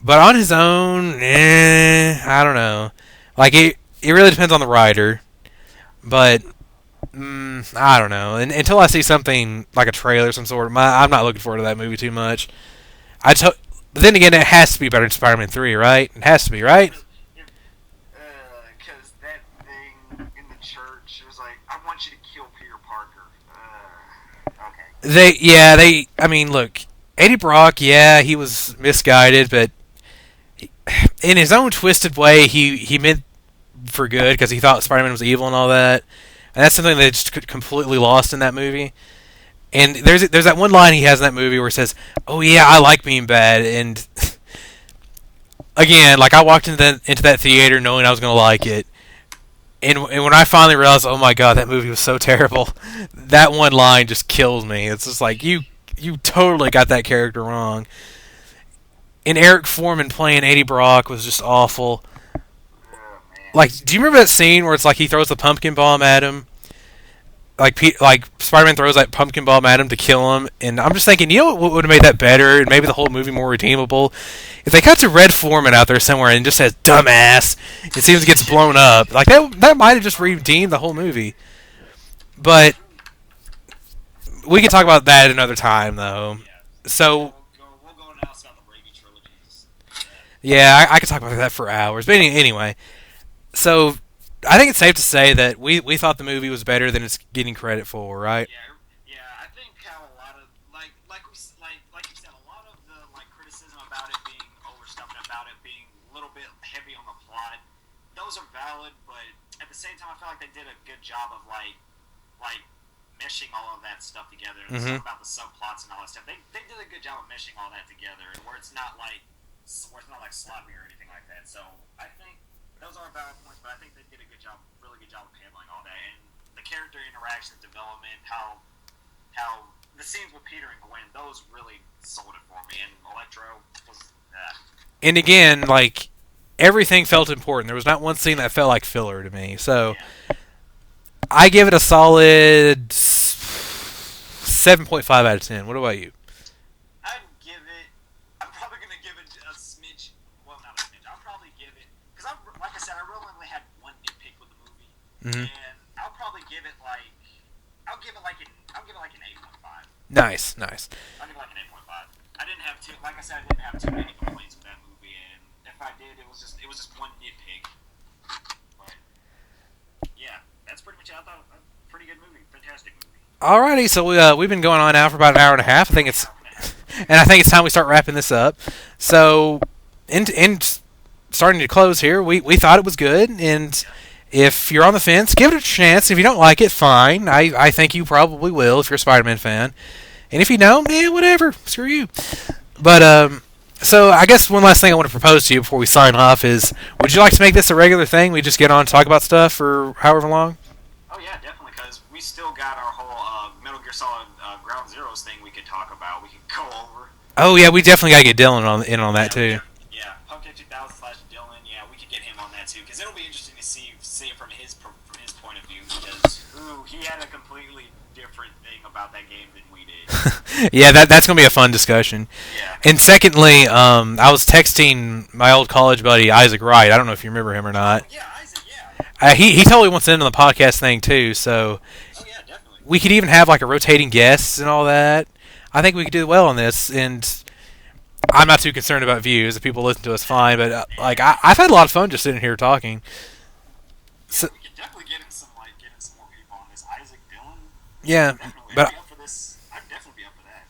But on his own, I don't know. Like it really depends on the writer. But I don't know. And until I see something like a trailer, of some sort, I'm not looking forward to that movie too much. But then again, it has to be better than Spider-Man 3, right? It has to be, right? because that thing in the church was like, I want you to kill Peter Parker. Okay. I mean, look, Eddie Brock, yeah, he was misguided, but in his own twisted way, he meant for good because he thought Spider-Man was evil and all that. And that's something that just completely lost in that movie. And there's that one line he has in that movie where he says, "Oh yeah, I like being bad." And again, like I walked into that theater knowing I was gonna like it, and when I finally realized, oh my god, that movie was so terrible, that one line just kills me. It's just like you totally got that character wrong. And Eric Foreman playing Eddie Brock was just awful. Like, do you remember that scene where it's like he throws the pumpkin bomb at him? Like Spider-Man throws that pumpkin bomb at him to kill him, and I'm just thinking, you know what would have made that better, and maybe the whole movie more redeemable? If they cut to Red Foreman out there somewhere and just says "dumbass," it seems it gets blown up. Like that might have just redeemed the whole movie. But we can talk about that another time, though. So We'll go now about the Raimi trilogies. yeah, I could talk about that for hours. But anyway, so I think it's safe to say that we thought the movie was better than it's getting credit for, right? Yeah. I think how a lot of like you said, a lot of the like criticism about it being overstuffed, about it being a little bit heavy on the plot, those are valid. But at the same time, I feel like they did a good job of like meshing all of that stuff together and stuff about the subplots and all that stuff. They did a good job of meshing all that together, and where it's not like sloppy or anything like that. So I think those are valid points, but I think they did a really good job of handling all that, and the character interactions, development, how the scenes with Peter and Gwen, those really sold it for me, and Electro was. And again, like everything felt important. There was not one scene that felt like filler to me. So I give it a solid 7.5 out of 10. What about you? I'm probably going to give it a smidge. Well, not a smidge. I'll probably give it, because like I said, I really only had one nitpick with the movie, and I'll probably give it like an 8.5. Nice. I'll give it like an 8.5. I didn't have too many complaints with that movie, and if I did, it was just one nitpick. But yeah, that's pretty much it. I thought a pretty good movie, fantastic movie. Alrighty, so we've been going on now for about an hour and a half. I think it's time we start wrapping this up. So, in starting to close here, we thought it was good, and if you're on the fence, give it a chance. If you don't like it, fine. I think you probably will if you're a Spider-Man fan. And if you don't, whatever. Screw you. But, so I guess one last thing I want to propose to you before we sign off is, would you like to make this a regular thing? We just get on and talk about stuff for however long? Oh, yeah, definitely, because we still got our whole Metal Gear Solid Ground Zeroes thing we could talk about. We could go over. Oh, yeah, we definitely got to get Dylan on that, too. Yeah, Pumpkin2000/Dylan, yeah, we could get him on that, too, because it'll be interesting to see it from his point of view, because he had a completely different thing about that game than we did. Yeah, that's going to be a fun discussion. Yeah. And secondly, I was texting my old college buddy, Isaac Wright. I don't know if you remember him or not. Oh, yeah, Isaac, yeah. He totally wants in on the podcast thing, too, so Oh, yeah, definitely. we could even have, like, a rotating guests and all that. I think we could do well on this, and I'm not too concerned about views. If people listen to us, fine, but, I've had a lot of fun just sitting here talking. So, We could definitely get in some more people on this. Isaac, Dylan. yeah, Definitely. but I'd be up for this. I'd definitely be up for that.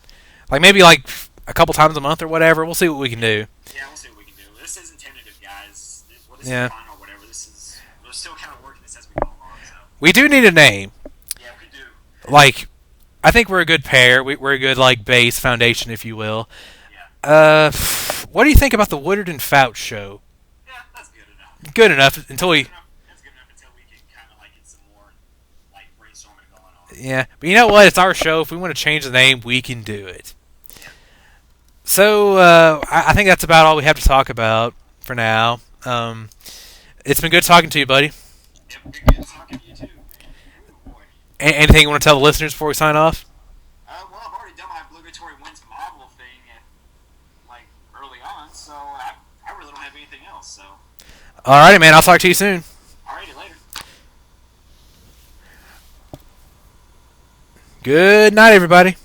like maybe like a couple times a month or whatever. We'll see what we can do. Yeah, we'll see what we can do. This isn't tentative, guys. This Yeah. is final or whatever. We're still kind of working this as we go along. So. We do need a name. Yeah, we do. Like, I think we're a good pair. We're a good, like, base foundation, if you will. Yeah. What do you think about the Woodard and Foutch Show? Yeah, that's good enough. Good enough until we... That's good enough until we can kind of, like, get some more, like, brainstorming going on. Yeah, but you know what? It's our show. If we want to change the name, we can do it. So, I think that's about all we have to talk about for now. It's been good talking to you, buddy. Yeah, good talking to you, too, man. Ooh, boy. Anything you want to tell the listeners before we sign off? Well, I've already done my obligatory wins model thing, like, early on, so I really don't have anything else, so... Alrighty, man. I'll talk to you soon. Alrighty, later. Good night, everybody.